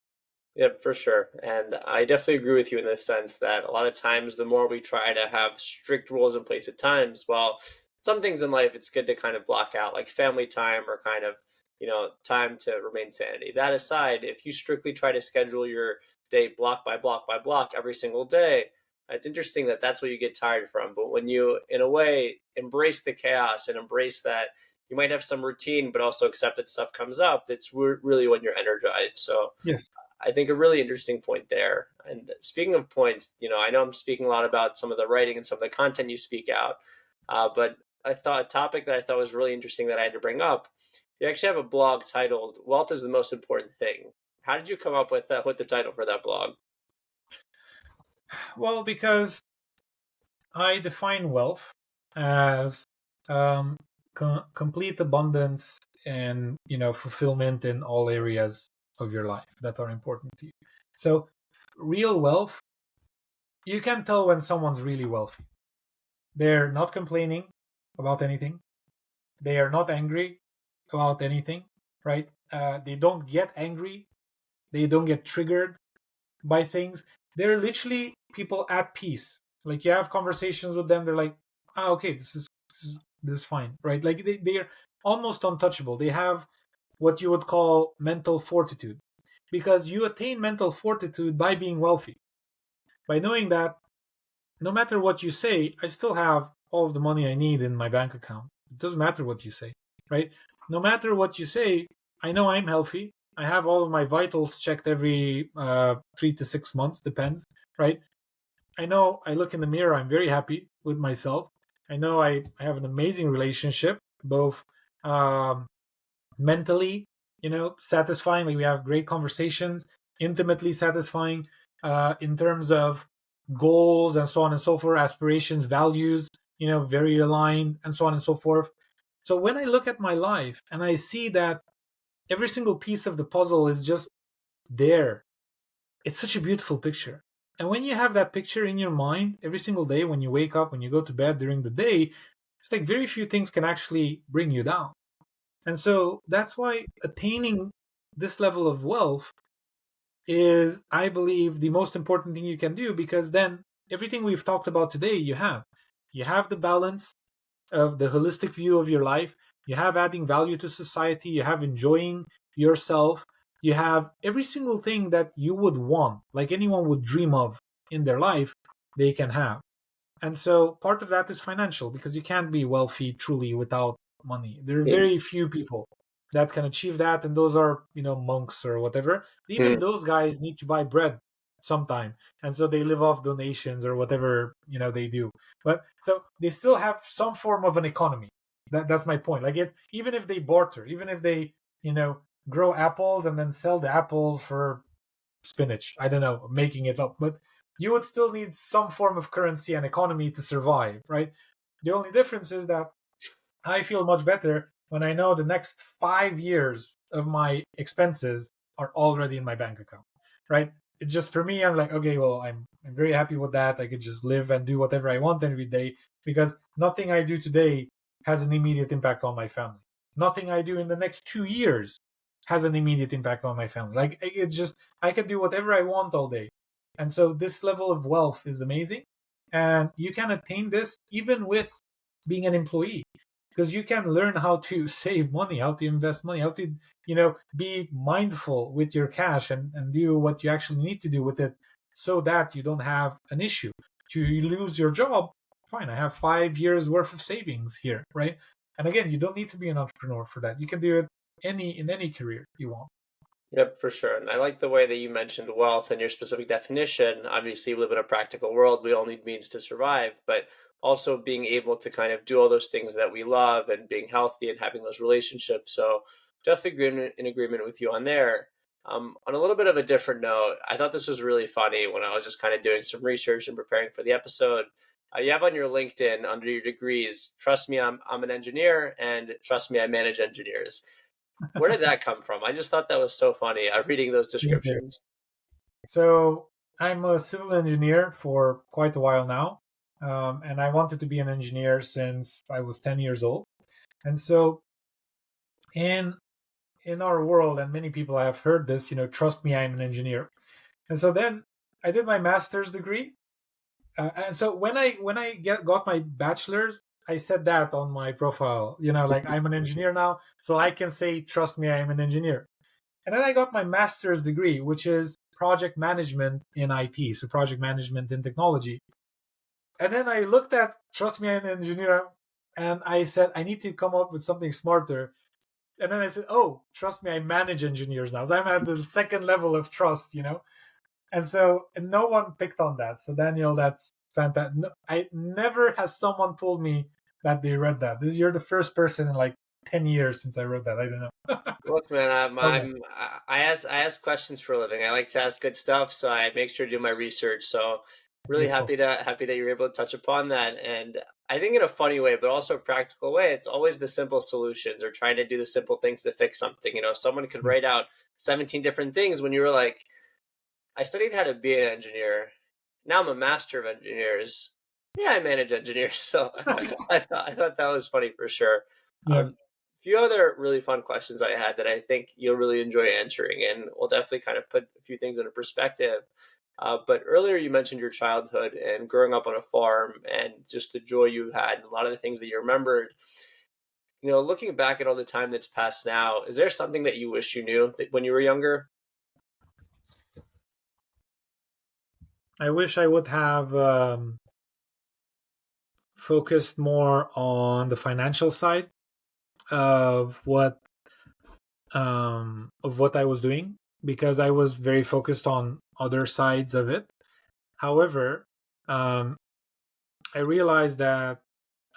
Yep, for sure. And I definitely agree with you in the sense that a lot of times the more we try to have strict rules in place at times, well, some things in life it's good to kind of block out, like family time or kind of, time to remain sanity. That aside, if you strictly try to schedule your day block by block by block every single day, it's interesting that that's what you get tired from. But when you, in a way, embrace the chaos and embrace that you might have some routine, but also accept that stuff comes up, that's really when you're energized. So, Yes. I think a really interesting point there. And speaking of points, I know I'm speaking a lot about some of the writing and some of the content you speak out, but I thought a topic that I thought was really interesting that I had to bring up. You actually have a blog titled "Wealth is the Most Important Thing." How did you come up with the title for that blog? Well, because I define wealth as um, complete abundance and fulfillment in all areas of your life that are important to you. So, real wealth, you can tell when someone's really wealthy. They're not complaining about anything. They are not angry about anything, right? They don't get angry. They don't get triggered by things. They're literally people at peace. Like you have conversations with them, they're like, ah, okay, this is fine, right? Like they're almost untouchable. They have what you would call mental fortitude because you attain mental fortitude by being wealthy, by knowing that no matter what you say, I still have all of the money I need in my bank account. It doesn't matter what you say, right? No matter what you say, I know I'm healthy. I have all of my vitals checked every 3 to 6 months, depends, right? I know I look in the mirror, I'm very happy with myself. I know I have an amazing relationship, both um, mentally, satisfying. Like we have great conversations, intimately satisfying in terms of goals and so on and so forth, aspirations, values, very aligned and so on and so forth. So when I look at my life and I see that every single piece of the puzzle is just there, it's such a beautiful picture. And when you have that picture in your mind every single day, when you wake up, when you go to bed during the day, it's like very few things can actually bring you down. And so that's why attaining this level of wealth is, I believe, the most important thing you can do because then everything we've talked about today, you have. You have the balance, of the holistic view of your life. You have adding value to society. You have enjoying yourself. You have every single thing that you would want, like anyone would dream of in their life, they can have. And so part of that is financial, because you can't be wealthy truly without money. There are Mm. very few people that can achieve that, and those are, monks or whatever. Even Mm. those guys need to buy bread sometime, and so they live off donations or whatever they do. But so they still have some form of an economy. That's my point. Like, it's even if they barter, even if they grow apples and then sell the apples for spinach. I don't know, making it up, but you would still need some form of currency and economy to survive, right? The only difference is that I feel much better when I know the next 5 years of my expenses are already in my bank account, right? It's just, for me, I'm like, okay, well, I'm very happy with that. I could just live and do whatever I want every day, because nothing I do today has an immediate impact on my family. Nothing I do in the next 2 years has an immediate impact on my family. Like, it's just, I can do whatever I want all day. And so this level of wealth is amazing. And you can attain this even with being an employee, because you can learn how to save money, how to invest money, how to be mindful with your cash, and do what you actually need to do with it, so that you don't have an issue. To you lose your job, fine, I have 5 years worth of savings here, right? And again, you don't need to be an entrepreneur for that. You can do it in any career you want. Yep, for sure. And I like the way that you mentioned wealth and your specific definition. Obviously, we live in a practical world. We all need means to survive, but also being able to kind of do all those things that we love and being healthy and having those relationships. So definitely in agreement with you on there. On a little bit of a different note, I thought this was really funny when I was just kind of doing some research and preparing for the episode. You have on your LinkedIn under your degrees, trust me, I'm an engineer, and trust me, I manage engineers. Where did that come from? I just thought that was so funny. I'm reading those descriptions. So I'm a civil engineer for quite a while now, and I wanted to be an engineer since I was 10 years old. And so in in our world, and many people have heard this, trust me, I'm an engineer. And so then I did my master's degree, and so when I got my bachelor's, I said that on my profile, like, I'm an engineer now, so I can say, trust me, I'm an engineer. And then I got my master's degree, which is project management in IT, so project management in technology. And then I looked at trust me, I'm an engineer, and I said, I need to come up with something smarter. And then I said, oh, trust me, I manage engineers now. So I'm at the second level of trust. And so, and no one picked on that. So Daniel, that's fantastic. No, I never has someone told me that they read that. You're the first person in like 10 years since I wrote that. I don't know. Look, man, Love that. I ask questions for a living. I like to ask good stuff, so I make sure to do my research. So really Beautiful. happy that you're able to touch upon that. And I think in a funny way, but also a practical way, it's always the simple solutions or trying to do the simple things to fix something. Someone could Yeah. write out 17 different things when you were like, I studied how to be an engineer. Now I'm a master of engineers. Yeah, I manage engineers. So I thought that was funny for sure. Yeah. A few other really fun questions I had that I think you'll really enjoy answering, and we'll definitely kind of put a few things into perspective. But earlier you mentioned your childhood and growing up on a farm and just the joy you had, and a lot of the things that you remembered. Looking back at all the time that's passed now, is there something that you wish you knew that when you were younger? I wish I would have focused more on the financial side of what I was doing, because I was very focused on other sides of it. However, um, I realized that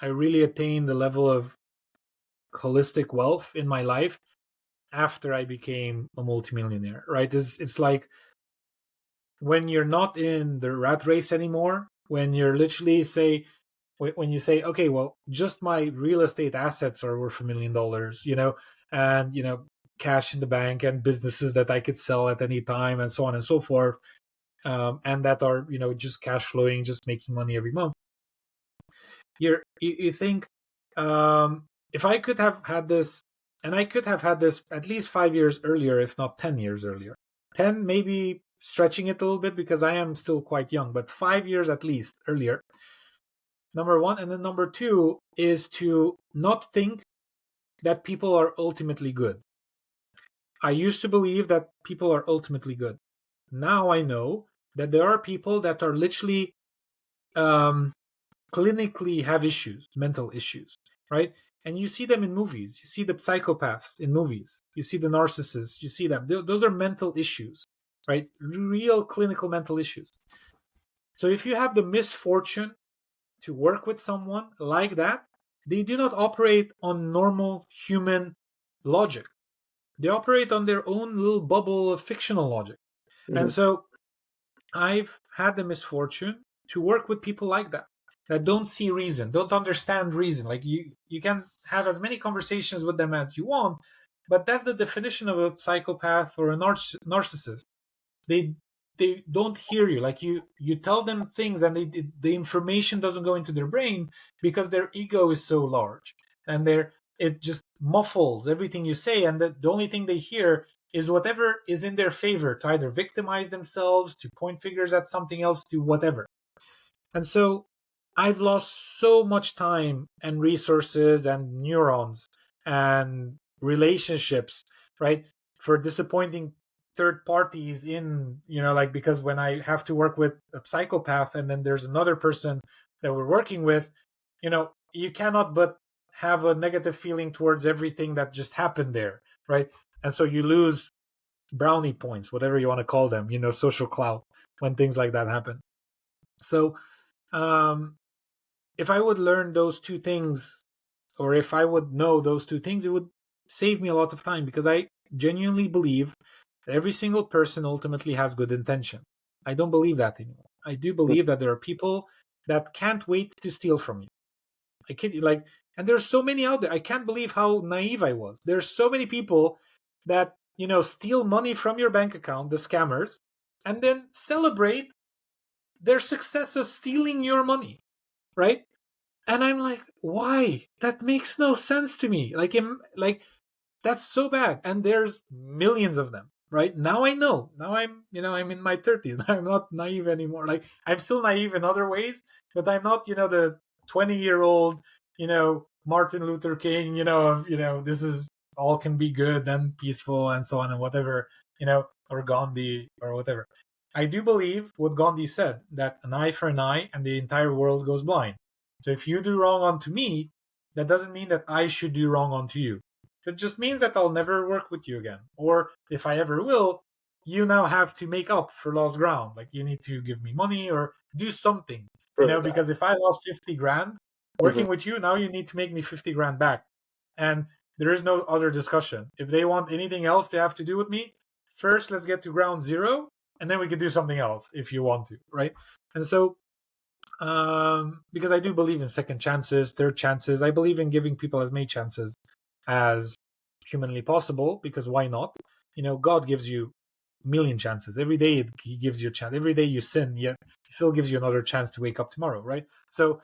I really attained the level of holistic wealth in my life after I became a multimillionaire. Right? It's like when you're not in the rat race anymore, when you're literally say when you say, okay, well, just my real estate assets are worth $1 million, and cash in the bank and businesses that I could sell at any time, and so on and so forth, and that are just cash flowing, just making money every month. You think, if I could have had this, and I could have had this at least 5 years earlier, if not 10 years earlier, 10 maybe stretching it a little bit because I am still quite young, but 5 years at least earlier, Number one. And then number two is to not think that people are ultimately good. I used to believe that people are ultimately good. Now I know that there are people that are literally um, clinically have issues, mental issues, right? And you see them in movies. You see the psychopaths in movies. You see the narcissists. You see them. Those are mental issues, right? Real clinical mental issues. So if you have the misfortune to work with someone like that, they do not operate on normal human logic. They operate on their own little bubble of fictional logic. And Hmm. so I've had the misfortune to work with people like that, that don't see reason, don't understand reason. Like you can have as many conversations with them as you want, but that's the definition of a psychopath or a narcissist. They they don't hear you. Like you tell them things, and the information doesn't go into their brain because their ego is so large, and it just muffles everything you say, and the only thing they hear is whatever is in their favor, to either victimize themselves, to point fingers at something else, to whatever. And so I've lost so much time and resources and neurons and relationships, right? For disappointing third parties in, like, because when I have to work with a psychopath and then there's another person that we're working with, you cannot but have a negative feeling towards everything that just happened there, right? And so you lose brownie points, whatever you want to call them, social clout, when things like that happen. So um, if I would learn those two things, or if I would know those two things, it would save me a lot of time, because I genuinely believe that every single person ultimately has good intention. I don't believe that anymore. I do believe that there are people that can't wait to steal from you. I kid you, like, and there's so many out there. I can't believe how naive I was. There's so many people that, steal money from your bank account, the scammers, and then celebrate their success of stealing your money, right? And I'm like, why? That makes no sense to me. Like, that's so bad. And there's millions of them, right? Now I know. Now I'm in my 30s. I'm not naive anymore. Like, I'm still naive in other ways, but I'm not, the 20-year-old, Martin Luther King, of, this is all can be good and peaceful and so on and whatever, or Gandhi or whatever. I do believe what Gandhi said, that an eye for an eye and the entire world goes blind. So if you do wrong unto me, that doesn't mean that I should do wrong unto you. It just means that I'll never work with you again. Or if I ever will, you now have to make up for lost ground. Like, you need to give me money or do something. Prove it back. Because if I lost 50 grand Hmm. working with you, now you need to make me 50 grand back. And there is no other discussion. If they want anything else they have to do with me, first let's get to ground zero, and then we can do something else if you want to, right? And so because I do believe in second chances, third chances. I believe in giving people as many chances as humanly possible, because why not? God gives you a million chances every day. He gives you a chance every day. You sin, yet he still gives you another chance to wake up tomorrow, right? So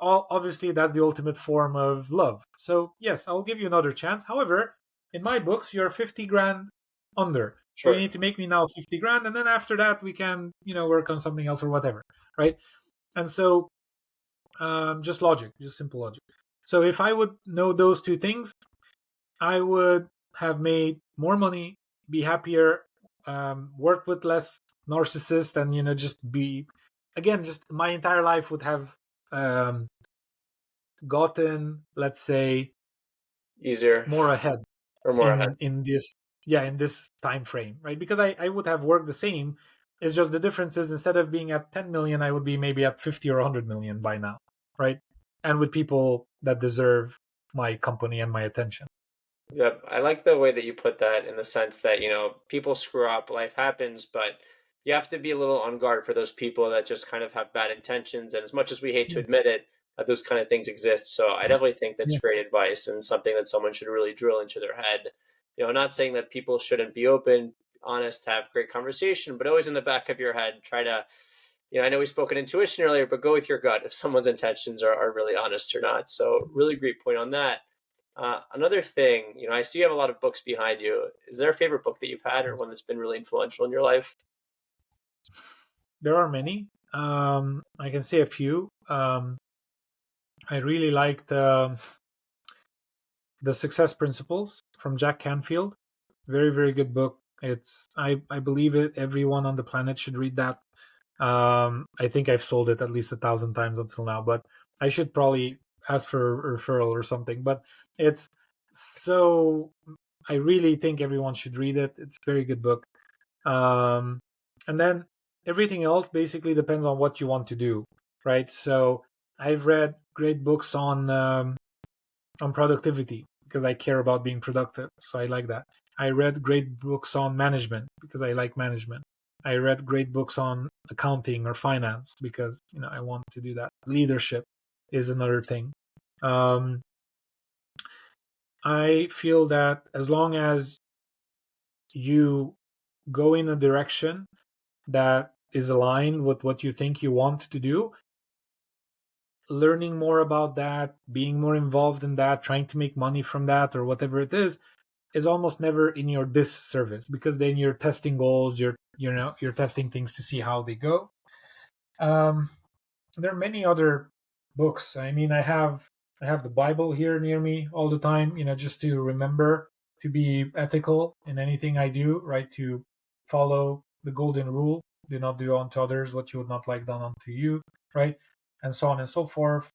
obviously that's the ultimate form of love. So yes, I'll give you another chance. However, in my books, you're 50 grand under, so you Sure. need to make me now 50 grand, and then after that we can work on something else or whatever, right? And so just logic, just simple logic. So if I would know those two things, I would have made more money, be happier, work with less narcissists, and just be, again, just my entire life would have um, gotten, let's say, Easier more ahead or more ahead. in this, yeah, in this time frame, right? Because I would have worked the same. It's just the difference is, instead of being at 10 million, I would be maybe at 50 or 100 million by now, right? And with people that deserve my company and my attention. Yep. I like the way that you put that, in the sense that, people screw up, life happens, but you have to be a little on guard for those people that just kind of have bad intentions. And as much as we hate to Yeah, admit it, that those kind of things exist. So I definitely think that's yeah, great advice, and something that someone should really drill into their head. Not saying that people shouldn't be open, honest, have great conversation, but always in the back of your head, try to, I know we spoke of intuition earlier, but go with your gut if someone's intentions are really honest or not. So really great point on that. Another thing, I see you have a lot of books behind you. Is there a favorite book that you've had, or one that's been really influential in your life? there are many. I can say a few. I really liked The Success Principles from Jack Canfield. Very, very good book. I believe it. Everyone on the planet should read that. I think I've sold it at least 1,000 times until now, but I should probably ask for a referral or something. But it's so I really think everyone should read it. It's a very good book. Um, and then everything else basically depends on what you want to do, right? So I've read great books on productivity because I care about being productive. So I like that. I read great books on management because I like management. I read great books on accounting or finance because I want to do that. Leadership is another thing. Um, I feel that as long as you go in a direction that is aligned with what you think you want to do, learning more about that, being more involved in that, trying to make money from that or whatever it is almost never in your disservice because then you're testing goals, you're testing things to see how they go. Um, there are many other books. I mean, I have the Bible here near me all the time, just to remember to be ethical in anything I do, right? To follow the golden rule: do not do unto others what you would not like done unto you, right? And so on and so forth.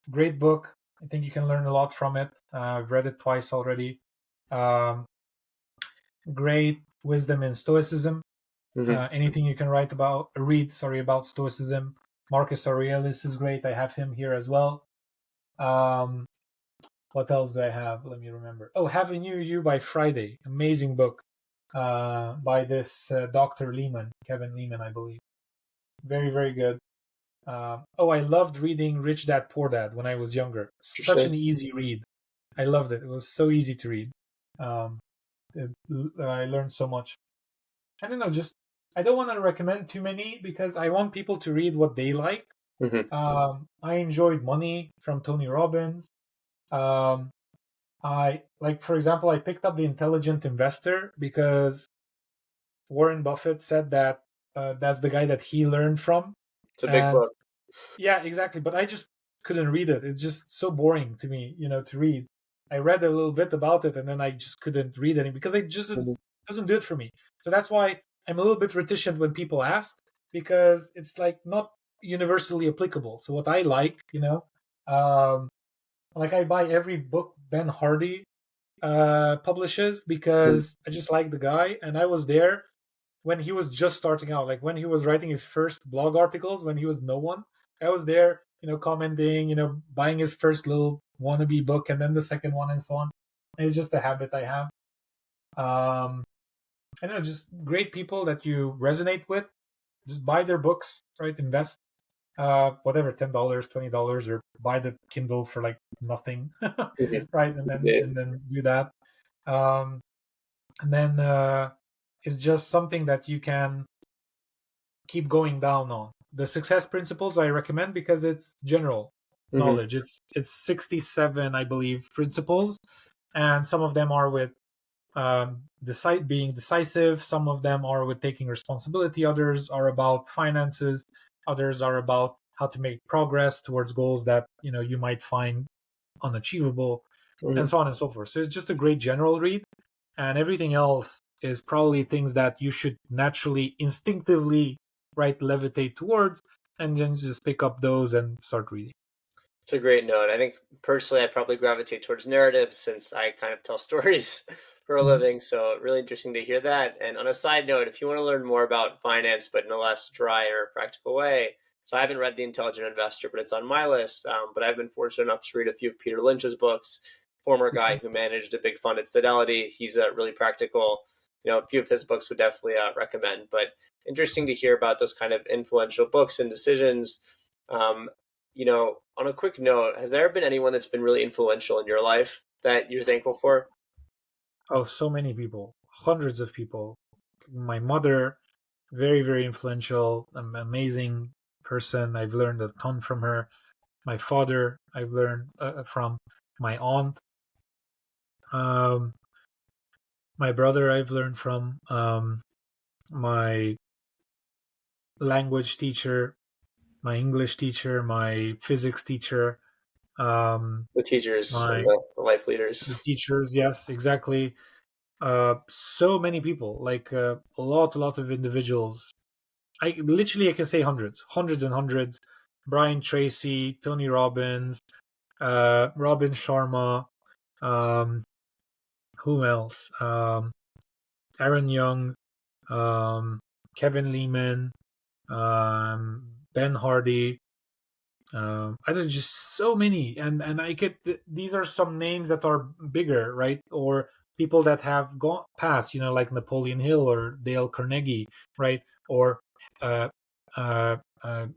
Great book. I think you can learn a lot from it. I've read it twice already. Um, Great wisdom in Stoicism. Hmm. Anything you can read, sorry, about Stoicism. Marcus Aurelius is great. I have him here as well. Um, what else do I have? Let me remember. Oh, Have a New You by Friday. Amazing book by this Dr. Lehman, Kevin Lehman, I believe. Very, very good. Oh, I loved reading Rich Dad Poor Dad when I was younger. Such Interesting. an easy read. I loved it. It was so easy to read. Um, it, I learned so much. I don't know, just I don't want to recommend too many because I want people to read what they like. Hmm. I enjoyed Money from Tony Robbins. Um, I like, for example, I picked up The Intelligent Investor because Warren Buffett said that that's the guy that he learned from, It's a big and book. yeah, exactly. But I just couldn't read it. It's just so boring to me, to read. I read a little bit about it and then I just couldn't read any because it just Hmm. doesn't do it for me. So that's why I'm a little bit reticent when people ask because it's like not universally applicable. So what I um, like I buy every book Ben Hardy publishes because I just like the guy and I was there when he was just starting out, like when he was writing his first blog articles, when he was no one. I was there, commenting, buying his first little wannabe book and then the second one and so on. And it's just a habit I have. Um, I know, just great people that you resonate with. Just buy their books, right? Invest, whatever, $10, $20, or buy the Kindle for like nothing, Hmm. right? And then Yeah. and then do that. Um, and then it's just something that you can keep going down on. The success principles I recommend because it's general Hmm. knowledge. It's 67, I believe, principles, and some of them are with being decisive. Some of them are with taking responsibility. Others are about finances. Others are about how to make progress towards goals that you might find unachievable, and Hmm. so on and so forth. So it's just a great general read, and everything else is probably things that you should naturally, instinctively, right, levitate towards, and then just pick up those and start reading. It's a great note. I think personally, I probably gravitate towards narrative since I kind of tell stories for a Mhm. living. So really interesting to hear that. And on a side note, if you want to learn more about finance, but in a less dry or practical way, so I haven't read The Intelligent Investor, but it's on my list. But I've been fortunate enough to read a few of Peter Lynch's books. Former Which guy one? who managed a big fund at Fidelity. He's really practical. A few of his books would definitely recommend. But interesting to hear about those kind of influential books and decisions. Um, on a quick note, has there been anyone that's been really influential in your life that you're thankful for? Oh, so many people, hundreds of people. My mother, very, very influential, amazing person. I've learned a ton from her. My father, I've learned from. My aunt, um, my brother, I've learned from. My language teacher, my English teacher, my physics teacher. The teachers and My the life leaders. the teachers, yes, exactly. So many people, like a lot of individuals. I can say hundreds and hundreds. Brian Tracy, Tony Robbins, Robin Sharma, um, who else? Aaron Young, um, Kevin Lehman, Ben Hardy. I don't just so many, and I get these are some names that are bigger, right? Or people that have gone past, like Napoleon Hill or Dale Carnegie, right? Or uh,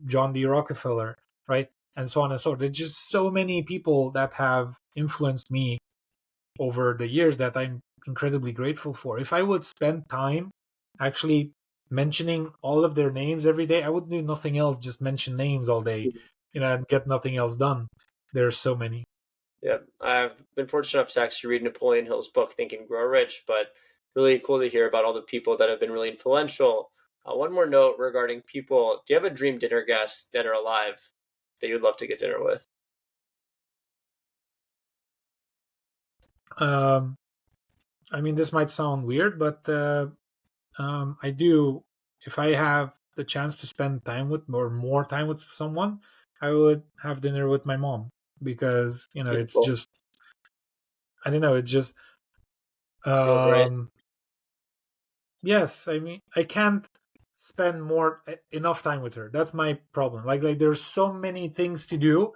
John D. Rockefeller, right? And so on and so forth. There's just so many people that have influenced me over the years that I'm incredibly grateful for. If I would spend time actually mentioning all of their names every day, I would do nothing else, just mention names all day, and get nothing else done. There's so many. Yeah, I've been fortunate enough to actually read Napoleon Hill's book, Think and Grow Rich, but really cool to hear about all the people that have been really influential. One more note regarding people. Do you have a dream dinner guest, dead or alive, that you'd love to get dinner with? Um, I mean, this might sound weird, but I do. If I have the chance to spend time with or more time with someone, I would have dinner with my mom because It's it's beautiful. just I don't know. It's just Feels right. um, yes. I mean, I can't spend more enough time with her. That's my problem. Like there's so many things to do.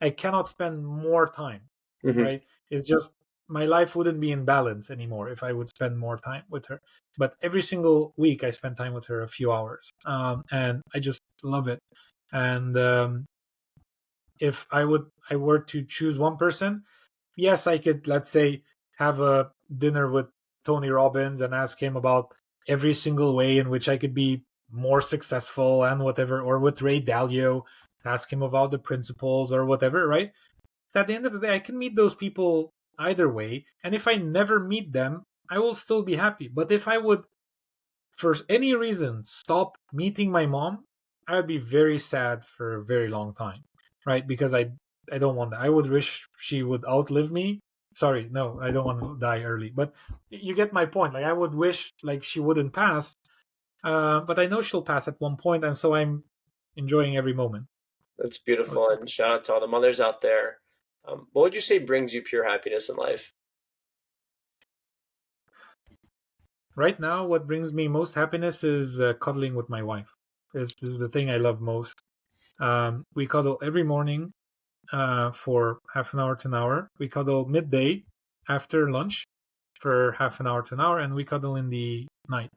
I cannot spend more time. Hmm. Right? It's just my life wouldn't be in balance anymore if I would spend more time with her. But every single week, I spend time with her a few hours, and I just love it. And if I were to choose one person, yes, I could, let's say, have a dinner with Tony Robbins and ask him about every single way in which I could be more successful and whatever, or with Ray Dalio, ask him about the principles or whatever, right? At the end of the day, I can meet those people either way. And if I never meet them, I will still be happy. But if I would, for any reason, stop meeting my mom, I would be very sad for a very long time, right? Because I don't want that. I would wish she would outlive me. Sorry, no, I don't want to die early. But you get my point. Like I would wish like she wouldn't pass, but I know she'll pass at one point, and so I'm enjoying every moment That's with beautiful, her. and shout out to all the mothers out there. What would you say brings you pure happiness in life? Right now, what brings me most happiness is cuddling with my wife. This is the thing I love most. We cuddle every morning for half an hour to an hour. We cuddle midday after lunch for half an hour to an hour, and we cuddle in the night.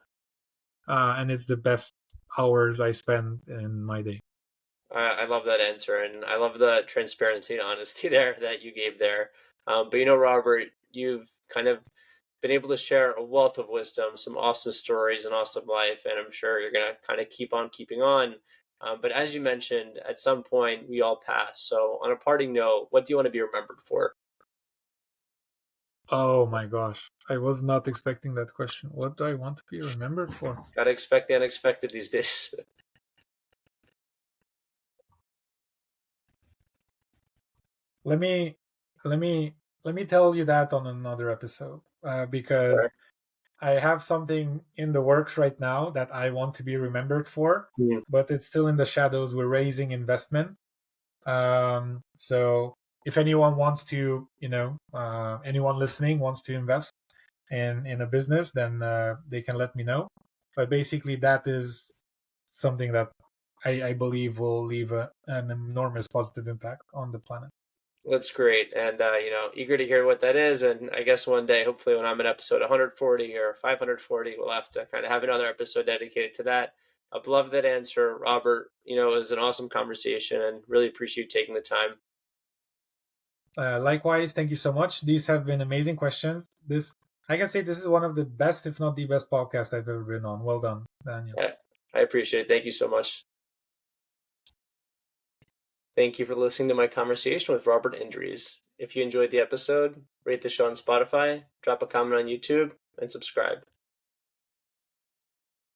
And it's the best hours I spend in my day. I love that answer, and I love the transparency and honesty there that you gave there. But Robert, you've kind of been able to share a wealth of wisdom, some awesome stories, and awesome life, and I'm sure you're gonna kind of keep on keeping on. But as you mentioned, at some point we all pass. So, on a parting note, what do you want to be remembered for? Oh my gosh. I was not expecting that question. What do I want to be remembered for? Gotta expect the unexpected these days. Let me let me let me tell you that on another episode because Sure. I have something in the works right now that I want to be remembered for, Mhm. but it's still in the shadows. We're raising investment. So if anyone wants to, anyone listening wants to invest in a business, then they can let me know. But basically, that is something that I believe will leave an enormous positive impact on the planet. That's great, and eager to hear what that is. And I guess one day, hopefully, when I'm in episode 140 or 540, we'll have to kind of have another episode dedicated to that. I'd love that answer, Robert. It was an awesome conversation, and really appreciate you taking the time. Likewise, thank you so much. These have been amazing questions. This I can say this is one of the best, if not the best, podcast I've ever been on. Well done, Daniel. Yeah, I appreciate it. Thank you so much. Thank you for listening to my conversation with Robert Indries. If you enjoyed the episode, rate the show on Spotify, drop a comment on YouTube, and subscribe.